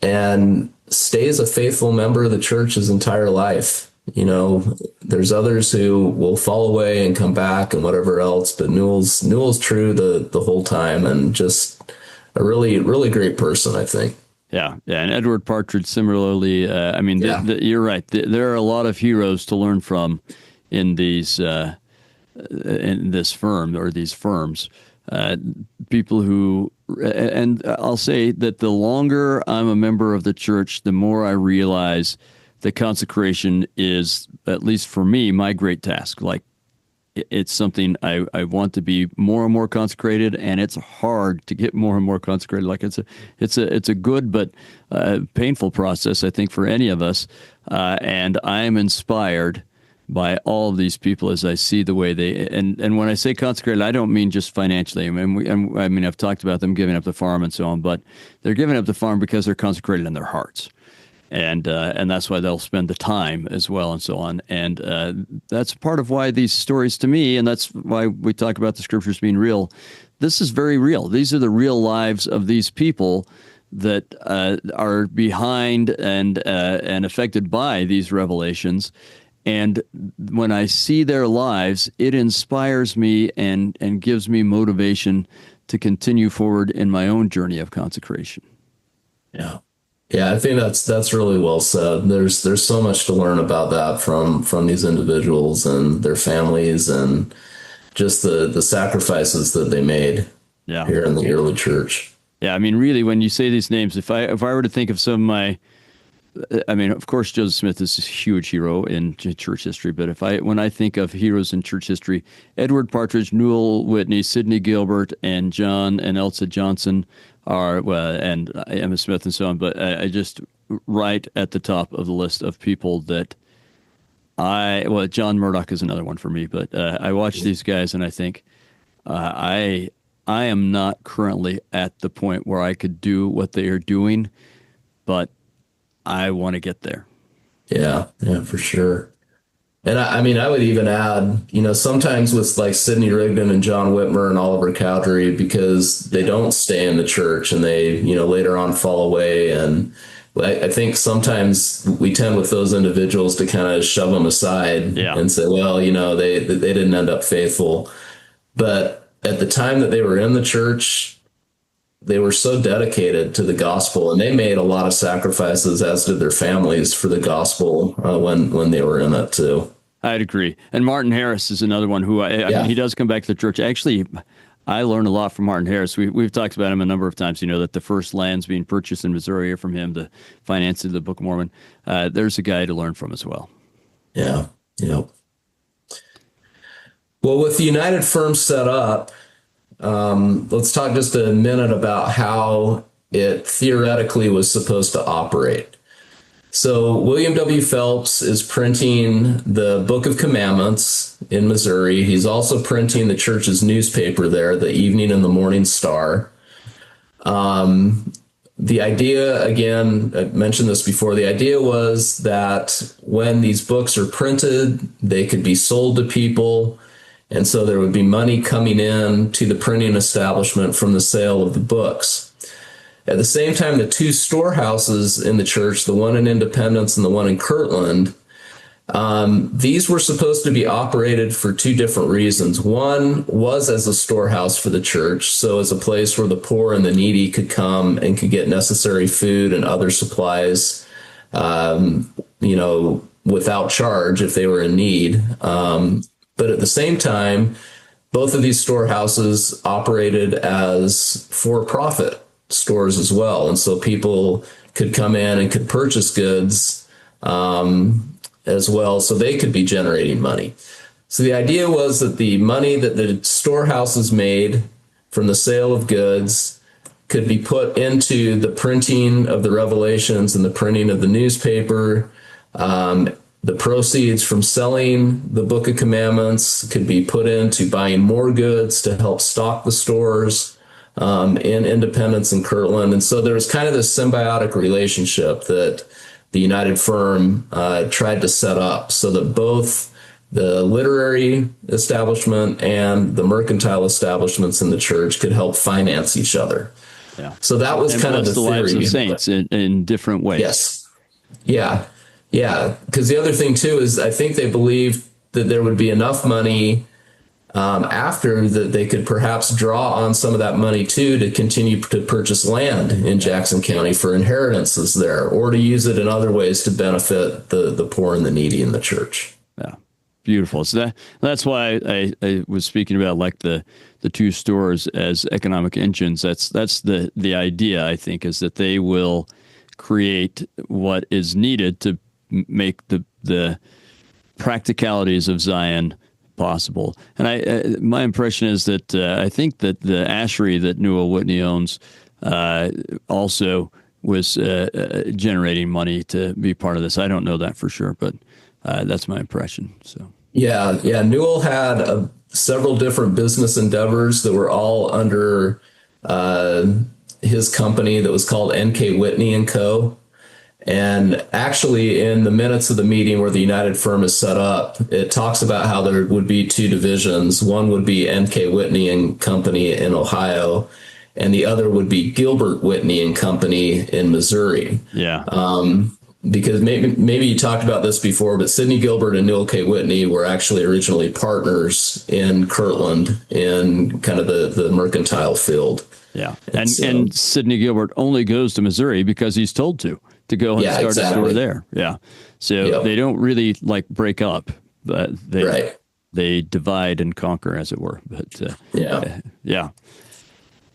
and stays a faithful member of the church his entire life. There's others who will fall away and come back and whatever else, but Newell's true the whole time, and just a really, really great person, I think. Yeah, and Edward Partridge similarly. You're right. There are a lot of heroes to learn from in these. In this firm or these firms, people who, and I'll say that the longer I'm a member of the church, the more I realize that consecration is, at least for me, my great task. Like, it's something I want to be more and more consecrated, and it's hard to get more and more consecrated. Like, it's a good but painful process, I think, for any of us, and I am inspired by all of these people as I see the way they, and when I say consecrated, I don't mean just financially. I mean, I've talked about them giving up the farm and so on, but they're giving up the farm because they're consecrated in their hearts. And that's why they'll spend the time as well and so on. And that's part of why these stories to me, and that's why we talk about the scriptures being real. This is very real. These are the real lives of these people that are behind and affected by these revelations. And when I see their lives, it inspires me and gives me motivation to continue forward in my own journey of consecration. Yeah. Yeah, I think that's really well said. There's so much to learn about that from these individuals and their families, and just the sacrifices that they made here in the early church. Yeah, I mean, really, when you say these names, if I were to think of some of my, of course, Joseph Smith is a huge hero in church history. But when I think of heroes in church history, Edward Partridge, Newell Whitney, Sidney Gilbert, and John and Elsa Johnson are, and Emma Smith and so on. But I just right at the top of the list of people that John Murdoch is another one for me. But I watch these guys and I think I am not currently at the point where I could do what they are doing, but I want to get there. Yeah, for sure. And I mean, I would even add, sometimes with like Sidney Rigdon and John Whitmer and Oliver Cowdery, because they don't stay in the church and they, later on fall away. And I think sometimes we tend with those individuals to kind of shove them aside and say, well, they didn't end up faithful. But at the time that they were in the church, they were so dedicated to the gospel, and they made a lot of sacrifices, as did their families, for the gospel when they were in it too. I'd agree. And Martin Harris is another one who I mean, he does come back to the church. Actually, I learned a lot from Martin Harris. We've talked about him a number of times. That the first lands being purchased in Missouri are from him, the financing of the Book of Mormon. There's a guy to learn from as well. Yeah. Well, with the United Firm set up, let's talk just a minute about how it theoretically was supposed to operate. So William W. Phelps is printing the Book of Commandments in Missouri. He's also printing the church's newspaper there, the Evening and the Morning Star. The idea, again, I mentioned this before, the idea was that when these books are printed, they could be sold to people. And so there would be money coming in to the printing establishment from the sale of the books. At the same time, the two storehouses in the church, the one in Independence and the one in Kirtland, these were supposed to be operated for two different reasons. One was as a storehouse for the church, so as a place where the poor and the needy could come and could get necessary food and other supplies, without charge if they were in need. But at the same time, both of these storehouses operated as for-profit stores as well. And so people could come in and could purchase goods as well, so they could be generating money. So the idea was that the money that the storehouses made from the sale of goods could be put into the printing of the Revelations and the printing of the newspaper. The proceeds from selling the Book of Commandments could be put into buying more goods to help stock the stores in Independence and Kirtland. And so there was kind of this symbiotic relationship that the United Firm tried to set up so that both the literary establishment and the mercantile establishments in the church could help finance each other. Yeah. So that was kind of the lives theory of saints in different ways. Yes. Yeah. Because the other thing too is I think they believed that there would be enough money after that they could perhaps draw on some of that money too to continue to purchase land in Jackson County for inheritances there, or to use it in other ways to benefit the poor and the needy in the church. Yeah, beautiful. So that's why I was speaking about like the two stores as economic engines. That's the idea, I think, is that they will create what is needed to make the practicalities of Zion possible. And my impression is that I think that the ashery that Newell Whitney owns also was generating money to be part of this. I don't know that for sure, but that's my impression. So yeah. Newell had several different business endeavors that were all under his company that was called N.K. Whitney and Co. And actually, in the minutes of the meeting where the United Firm is set up, it talks about how there would be two divisions. One would be N.K. Whitney and Company in Ohio, and the other would be Gilbert Whitney and Company in Missouri. Yeah. Because maybe you talked about this before, but Sidney Gilbert and Newell K. Whitney were actually originally partners in Kirtland in kind of the mercantile field. Yeah. And Sidney Gilbert only goes to Missouri because he's told to go and start a store there. Yeah. So they don't really like break up, but they divide and conquer, as it were. But yeah.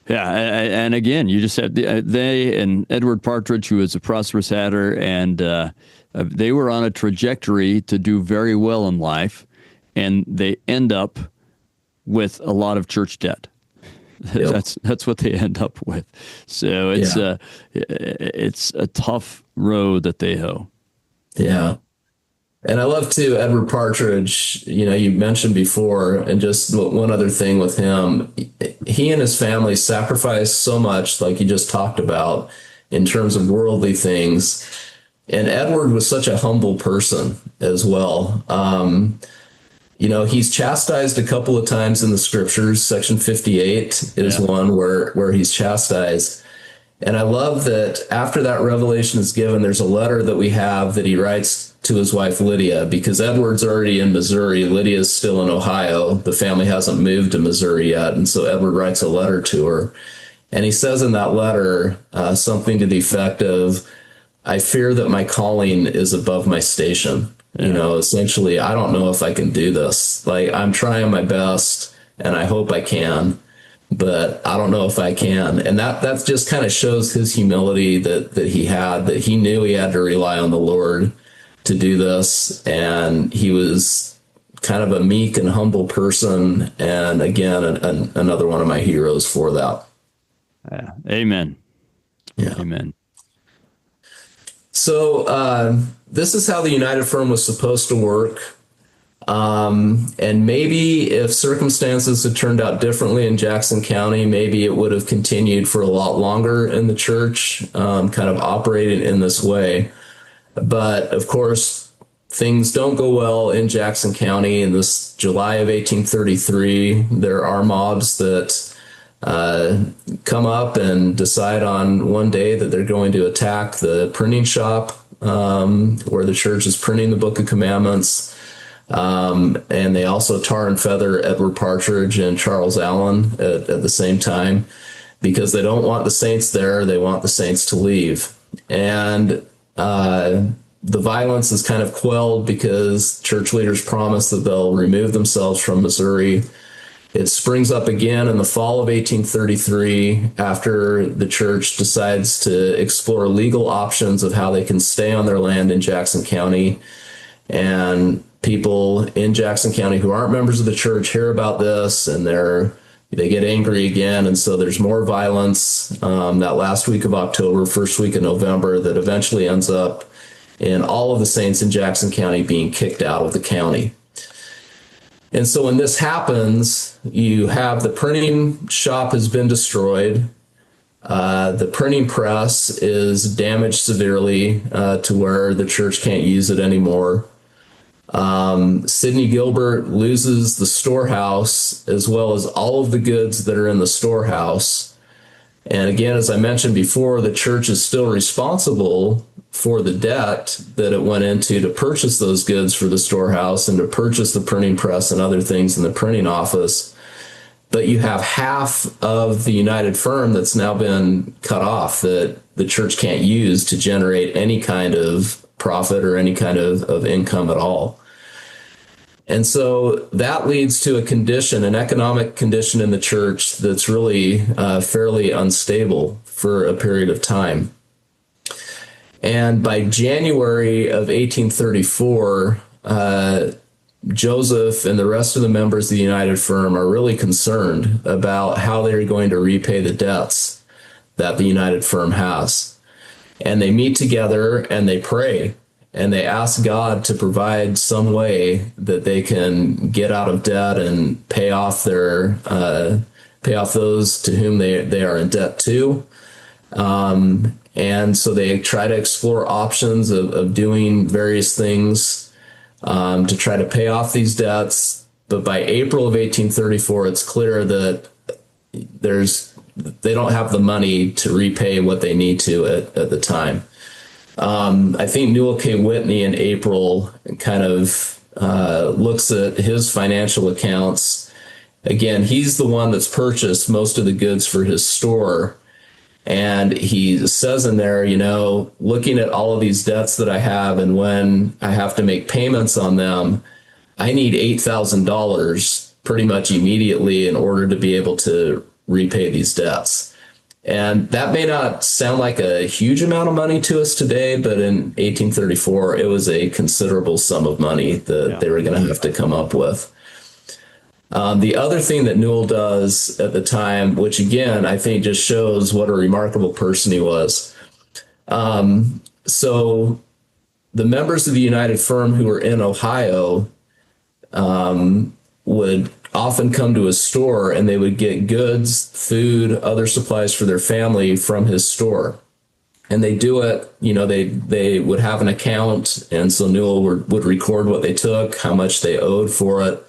And again, you just had they and Edward Partridge, who was a prosperous hatter, and they were on a trajectory to do very well in life, and they end up with a lot of church debt. That's what they end up with. So it's a tough road that they hoe. Yeah. And I love too, Edward Partridge, you mentioned before, and just one other thing with him, he and his family sacrificed so much, like you just talked about, in terms of worldly things, And Edward was such a humble person as well. He's chastised a couple of times in the scriptures. Section 58 is one where he's chastised. And I love that after that revelation is given, there's a letter that we have that he writes to his wife, Lydia, because Edward's already in Missouri. Lydia's still in Ohio. The family hasn't moved to Missouri yet. And so Edward writes a letter to her. And he says in that letter something to the effect of, I fear that my calling is above my station. Essentially, I don't know if I can do this. Like, I'm trying my best and I hope I can, but I don't know if I can. And that just kind of shows his humility that he had, that he knew he had to rely on the Lord to do this. And he was kind of a meek and humble person. And again, another one of my heroes for that. Yeah. Amen. Yeah. Amen. So this is how the United Firm was supposed to work. And maybe if circumstances had turned out differently in Jackson County, maybe it would have continued for a lot longer in the church, kind of operating in this way. But of course, things don't go well in Jackson County. In this July of 1833, there are mobs that come up and decide on one day that they're going to attack the printing shop where the church is printing the Book of Commandments. And they also tar and feather Edward Partridge and Charles Allen at the same time, because they don't want the saints there. They want the saints to leave. And the violence is kind of quelled because church leaders promise that they'll remove themselves from Missouri. It springs up again in the fall of 1833 after the church decides to explore legal options of how they can stay on their land in Jackson County. And people in Jackson County who aren't members of the church hear about this, and they get angry again. And so there's more violence that last week of October, first week of November, that eventually ends up in all of the saints in Jackson County being kicked out of the county. And so when this happens, you have the printing shop has been destroyed. The printing press is damaged severely to where the church can't use it anymore. Sidney Gilbert loses the storehouse as well as all of the goods that are in the storehouse. And again, as I mentioned before, the church is still responsible for the debt that it went into to purchase those goods for the storehouse and to purchase the printing press and other things in the printing office. But you have half of the United Firm that's now been cut off that the church can't use to generate any kind of profit or any kind of income at all. And so that leads to a condition, an economic condition in the church that's really fairly unstable for a period of time. And by January of 1834, Joseph and the rest of the members of the United Firm are really concerned about how they're going to repay the debts that the United Firm has. And they meet together and they pray and they ask God to provide some way that they can get out of debt and pay off those to whom they are in debt to. And so they try to explore options of doing various things to try to pay off these debts. But by April of 1834, it's clear that they don't have the money to repay what they need to at the time. I think Newell K. Whitney in April kind of looks at his financial accounts. Again, he's the one that's purchased most of the goods for his store. And he says in there, looking at all of these debts that I have, and when I have to make payments on them, I need $8,000 pretty much immediately in order to be able to repay these debts. And that may not sound like a huge amount of money to us today, but in 1834, it was a considerable sum of money that they were going to have to come up with. The other thing that Newell does at the time, which again, I think just shows what a remarkable person he was. So the members of the United Firm who were in Ohio would often come to his store and they would get goods, food, other supplies for their family from his store. And they do it, they would have an account. And so Newell would record what they took, how much they owed for it.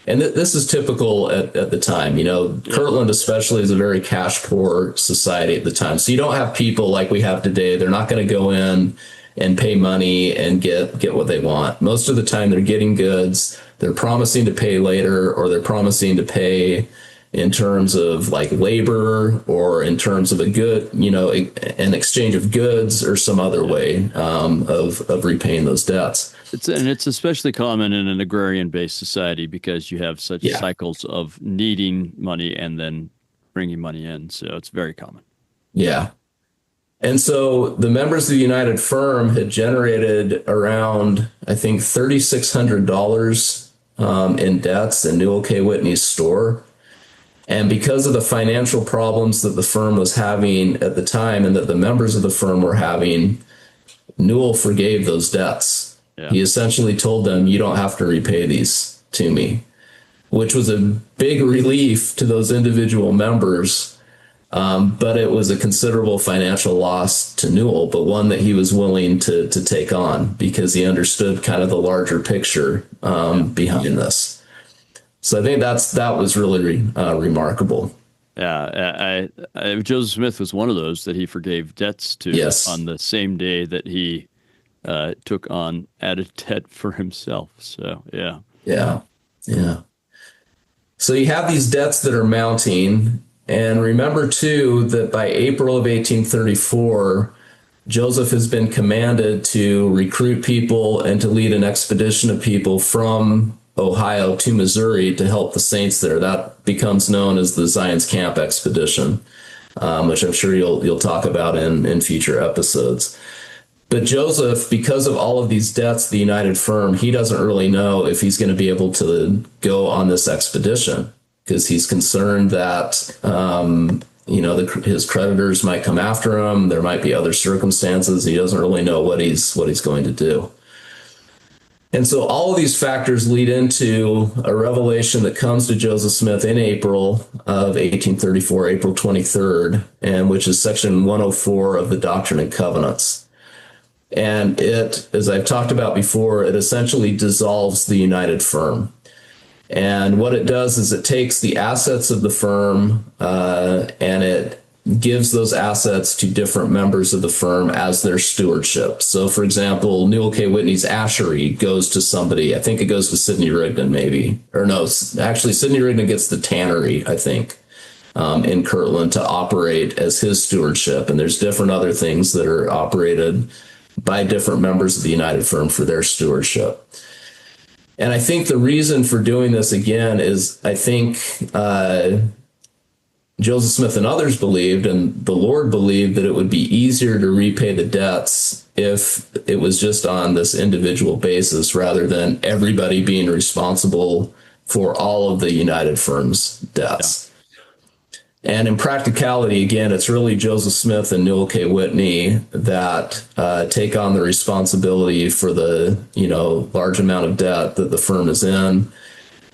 And this is typical at the time. Kirtland especially is a very cash poor society at the time. So you don't have people like we have today. They're not going to go in and pay money and get what they want. Most of the time they're getting goods. They're promising to pay later, or they're promising to pay in terms of like labor, or in terms of a good, an exchange of goods, or some other way of repaying those debts. It's especially common in an agrarian-based society because you have such cycles of needing money and then bringing money in. So it's very common. Yeah. And so the members of the United Firm had generated around, I think, $3,600 in debts in Newell K. Whitney's store. And because of the financial problems that the firm was having at the time, and that the members of the firm were having, Newell forgave those debts. Yeah. He essentially told them, you don't have to repay these to me, which was a big relief to those individual members. But it was a considerable financial loss to Newell, but one that he was willing to take on because he understood kind of the larger picture behind this. So I think that was really remarkable. Yeah, Joseph Smith was one of those that he forgave debts to on the same day that he took on added debt for himself. So, yeah. So you have these debts that are mounting. And remember, too, that by April of 1834, Joseph has been commanded to recruit people and to lead an expedition of people from Ohio to Missouri to help the saints there. That becomes known as the Zion's Camp Expedition, which I'm sure you'll talk about in future episodes. But Joseph, because of all of these debts, the United Firm, he doesn't really know if he's going to be able to go on this expedition, because he's concerned that his creditors might come after him. There might be other circumstances. He doesn't really know what he's going to do. And so all of these factors lead into a revelation that comes to Joseph Smith in April of 1834, April 23rd, and which is section 104 of the Doctrine and Covenants. And it, as I've talked about before, it essentially dissolves the United Firm. And what it does is it takes the assets of the firm and it gives those assets to different members of the firm as their stewardship. So, for example, Newell K. Whitney's ashery goes to somebody. I think it goes to Sidney Rigdon, maybe. Or no, actually, Sidney Rigdon gets the tannery, I think, in Kirtland to operate as his stewardship. And there's different other things that are operated by different members of the United Firm for their stewardship. And I think the reason for doing this again is I think Joseph Smith and others believed, and the Lord believed, that it would be easier to repay the debts if it was just on this individual basis rather than everybody being responsible for all of the United Firm's debts. Yeah. And in practicality, again, it's really Joseph Smith and Newell K. Whitney that take on the responsibility for the large amount of debt that the firm is in.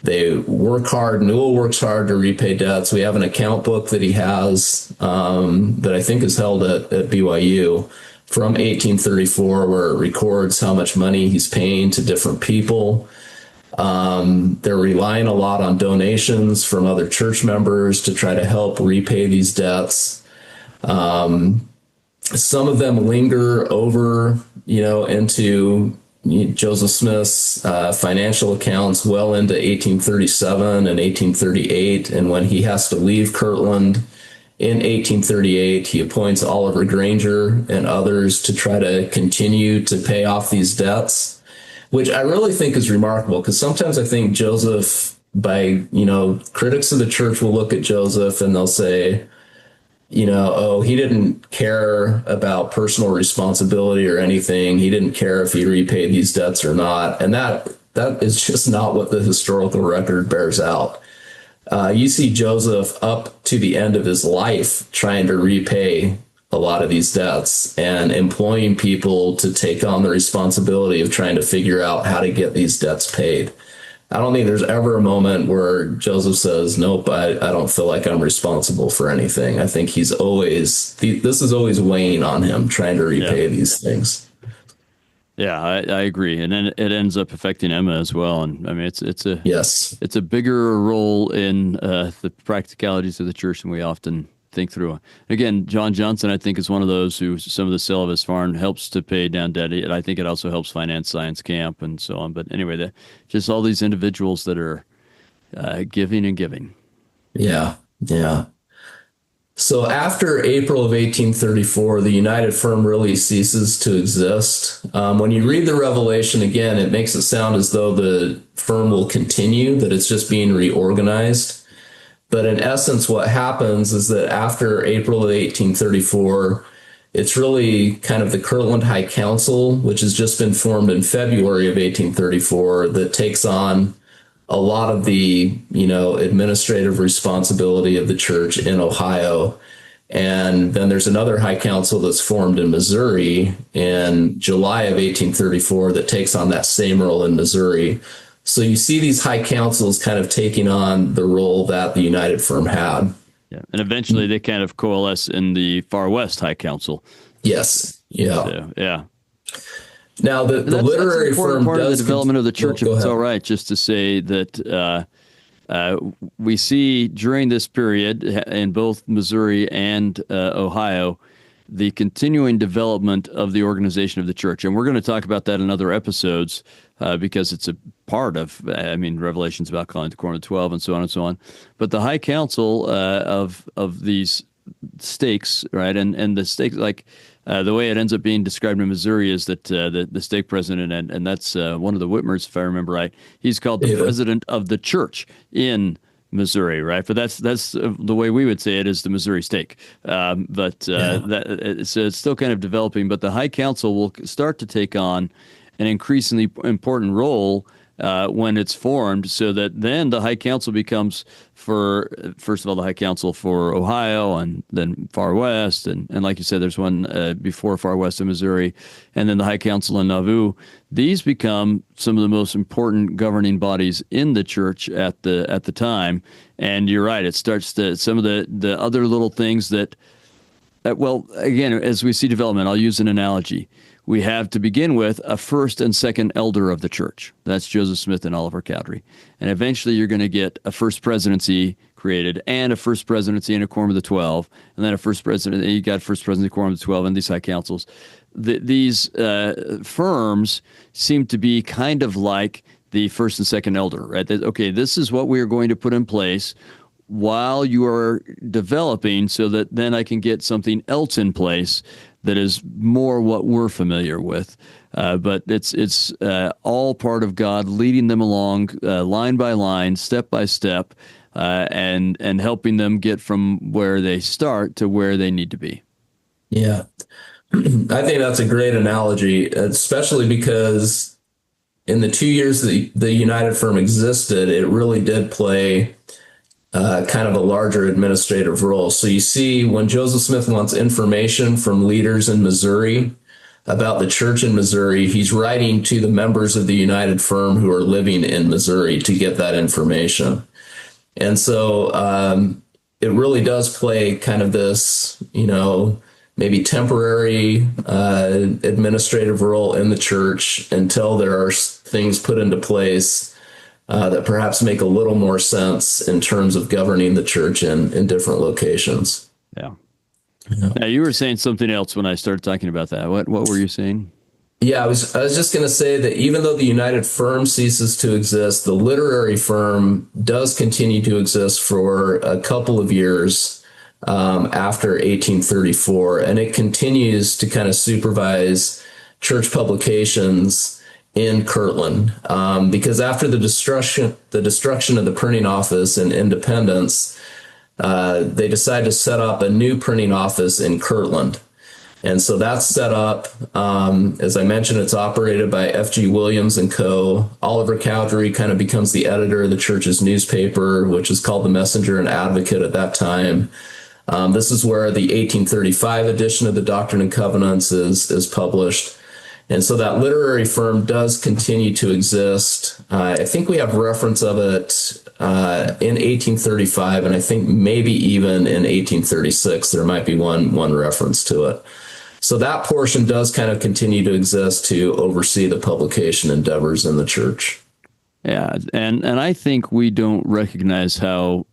They work hard. Newell works hard to repay debts. We have an account book that he has that I think is held at BYU from 1834, where it records how much money he's paying to different people. They're relying a lot on donations from other church members to try to help repay these debts. Some of them linger over, into Joseph Smith's financial accounts well into 1837 and 1838. And when he has to leave Kirtland in 1838, he appoints Oliver Granger and others to try to continue to pay off these debts, which I really think is remarkable, because sometimes I think Joseph, critics of the church will look at Joseph and they'll say, he didn't care about personal responsibility or anything. He didn't care if he repaid these debts or not. And that is just not what the historical record bears out. You see Joseph up to the end of his life trying to repay a lot of these debts and employing people to take on the responsibility of trying to figure out how to get these debts paid. I don't think there's ever a moment where Joseph says, nope, I don't feel like I'm responsible for anything. I think he's always, this is always weighing on him, trying to Yeah. repay these things. Yeah, I agree, and then it ends up affecting Emma as well. And I mean, Yes. it's a bigger role in the practicalities of the church than we often think through. Again, John Johnson, I think, is one of those who some of the sale of his farm helps to pay down debt. And I think it also helps finance science camp and so on. But anyway, just all these individuals that are giving and giving. Yeah. Yeah. So after April of 1834, the United Firm really ceases to exist. When you read the Revelation again, it makes it sound as though the firm will continue, that it's just being reorganized. But in essence, what happens is that after April of 1834, it's really kind of the Kirtland High Council, which has just been formed in February of 1834, that takes on a lot of the, administrative responsibility of the church in Ohio. And then there's another high council that's formed in Missouri in July of 1834 that takes on that same role in Missouri. So you see these high councils kind of taking on the role that the United Firm had. Yeah, and eventually they kind of coalesce in the Far West High Council. Yes. Yeah. So, yeah. Now, the literary firm part of the does development of the church, if it's all right, just to say that we see during this period in both Missouri and Ohio, the continuing development of the organization of the church. And we're going to talk about that in other episodes because it's a part of, Revelation's about calling the quorum of 12 and so on and so on. But the High Council of these stakes, right, and the stakes, like the way it ends up being described in Missouri is that the stake president, and that's one of the Whitmers, if I remember right, he's called the president of the church in Missouri, right? But that's the way we would say it is the Missouri stake. So it's still kind of developing, but the High Council will start to take on an increasingly important role when it's formed, so that then the High Council becomes, first of all, the High Council for Ohio and then Far West. And like you said, there's one before Far West in Missouri, and then the High Council in Nauvoo. These become some of the most important governing bodies in the church at the time. And you're right, it starts to, some of the other little things that, again, as we see development, I'll use an analogy. We have, to begin with, a first and second elder of the church. That's Joseph Smith and Oliver Cowdery. And eventually you're going to get a first presidency created and a first presidency and a quorum of the 12, and then a first president, and you got first presidency, quorum of the 12, and these high councils. These firms seem to be kind of like the first and second elder, right? Okay, this is what we are going to put in place while you are developing, so that then I can get something else in place that is more what we're familiar with. But it's all part of God leading them along line by line, step by step, and helping them get from where they start to where they need to be. Yeah. I think that's a great analogy, especially because in the 2 years that the United Firm existed, it really did play kind of a larger administrative role. So you see, when Joseph Smith wants information from leaders in Missouri about the church in Missouri, he's writing to the members of the United Firm who are living in Missouri to get that information. And so it really does play kind of this, maybe temporary administrative role in the church until there are things put into place that perhaps make a little more sense in terms of governing the church in different locations. Yeah. Now, you were saying something else when I started talking about that. What were you saying? Yeah, I was just going to say that even though the United Firm ceases to exist, the literary firm does continue to exist for a couple of years after 1834, and it continues to kind of supervise church publications in Kirtland, because after the destruction of the printing office in Independence, they decided to set up a new printing office in Kirtland. And so that's set up. As I mentioned, it's operated by F.G. Williams and Co. Oliver Cowdery kind of becomes the editor of the church's newspaper, which is called the Messenger and Advocate at that time. This is where the 1835 edition of the Doctrine and Covenants is published. And so that literary firm does continue to exist. I think we have reference of it in 1835, and I think maybe even in 1836 there might be one reference to it. So that portion does kind of continue to exist to oversee the publication endeavors in the church. Yeah, and I think we don't recognize how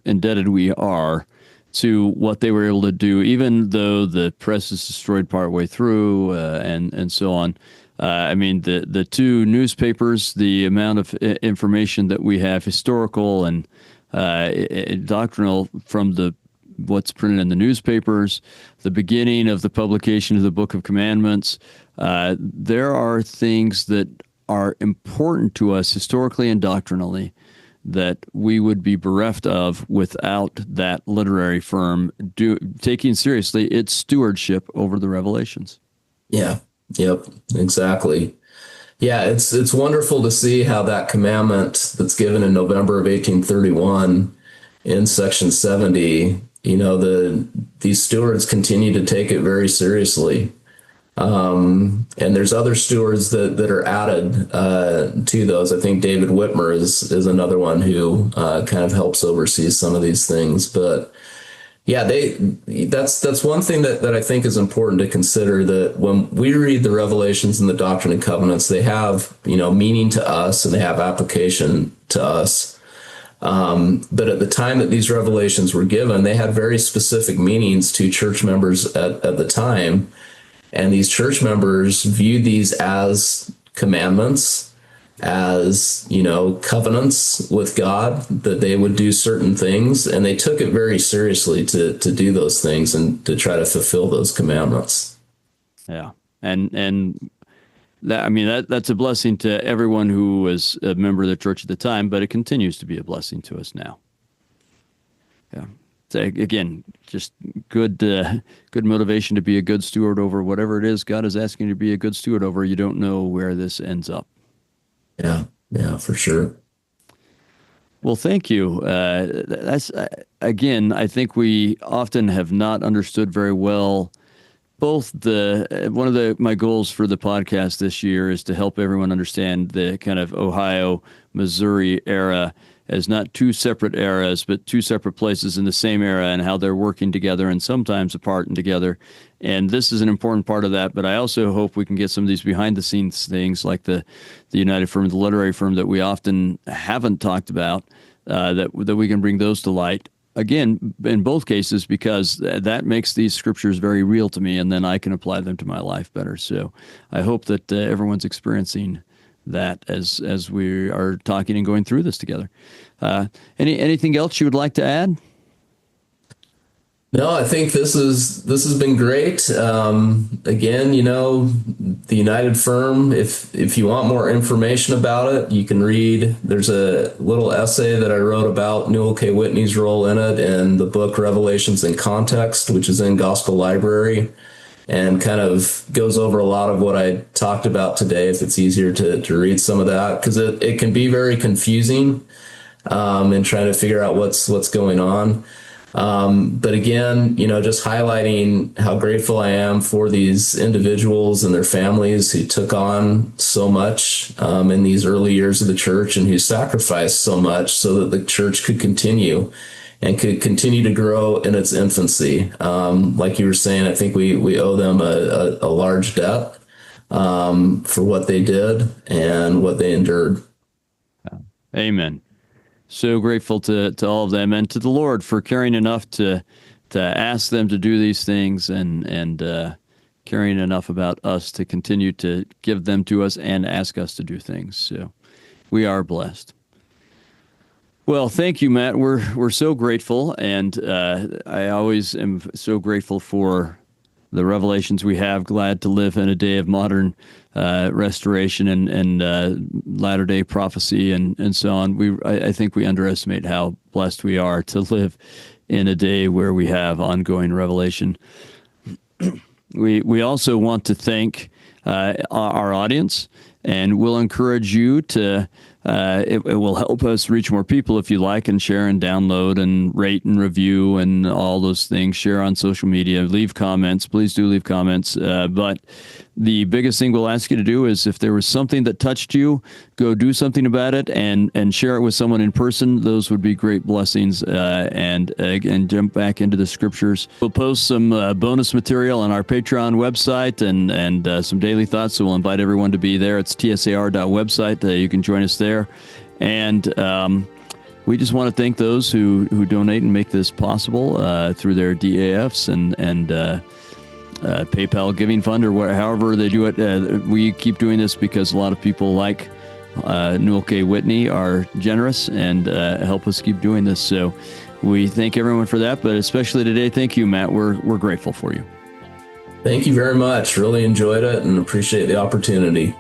indebted we are to what they were able to do, even though the press is destroyed partway through, and so on. I mean, the two newspapers, the amount of information that we have, historical and doctrinal, from what's printed in the newspapers, the beginning of the publication of the Book of Commandments. There are things that are important to us historically and doctrinally that we would be bereft of without that literary firm taking seriously its stewardship over the revelations. Yeah. Yep. Exactly. Yeah. It's wonderful to see how that commandment that's given in November of 1831 in section 70, these stewards continue to take it very seriously. And there's other stewards that are added to those. I think David Whitmer is another one who kind of helps oversee some of these things. But yeah, that's one thing that I think is important to consider, that when we read the Revelations and the Doctrine and Covenants, they have, meaning to us and they have application to us. But at the time that these revelations were given, they had very specific meanings to church members at the time. And these church members viewed these as commandments, as, covenants with God, that they would do certain things. And they took it very seriously to do those things and to try to fulfill those commandments. Yeah. And that's a blessing to everyone who was a member of the church at the time, but it continues to be a blessing to us now. Yeah. Again, just good motivation to be a good steward over whatever it is God is asking you to be a good steward over. You don't know where this ends up. Yeah, for sure. Well, thank you. Again, I think we often have not understood very well both one of my goals for the podcast this year is to help everyone understand the kind of Ohio, Missouri era as not two separate eras, but two separate places in the same era, and how they're working together and sometimes apart and together. And this is an important part of that. But I also hope we can get some of these behind the scenes things like the United Firm, the literary firm that we often haven't talked about, that we can bring those to light. Again, in both cases, because that makes these scriptures very real to me, and then I can apply them to my life better. So I hope that everyone's experiencing that as we are talking and going through this together. Anything else you would like to add? No, I think this has been great. Again, the United Firm, if you want more information about it, you can read. There's a little essay that I wrote about Newell K. Whitney's role in it in the book Revelations in Context, which is in Gospel Library, and kind of goes over a lot of what I talked about today, if it's easier to read some of that, because it can be very confusing in trying to figure out what's going on. But again, just highlighting how grateful I am for these individuals and their families who took on so much in these early years of the church, and who sacrificed so much so that the church could continue and could continue to grow in its infancy. Like you were saying, I think we owe them a large debt for what they did and what they endured. Amen. So grateful to all of them, and to the Lord for caring enough to ask them to do these things, and caring enough about us to continue to give them to us and ask us to do things. So we are blessed. Well, thank you, Matt. We're so grateful, and I always am so grateful for the revelations we have. Glad to live in a day of modern restoration and latter-day prophecy and so on. I think we underestimate how blessed we are to live in a day where we have ongoing revelation. We also want to thank our audience, and we'll encourage you to. It will help us reach more people if you like and share and download and rate and review and all those things. Share on social media. Leave comments. Please do leave comments. But the biggest thing we'll ask you to do is if there was something that touched you, go do something about it and share it with someone in person. Those would be great blessings. And jump back into the scriptures. We'll post some bonus material on our Patreon website and some daily thoughts. So we'll invite everyone to be there. It's tsar.website. You can join us there. And we just want to thank those who donate and make this possible through their DAFs and PayPal Giving Fund or however they do it. We keep doing this because a lot of people like Newell K. Whitney are generous and help us keep doing this. So we thank everyone for that, but especially today, thank you, Matt. We're grateful for you. Thank you very much. Really enjoyed it and appreciate the opportunity.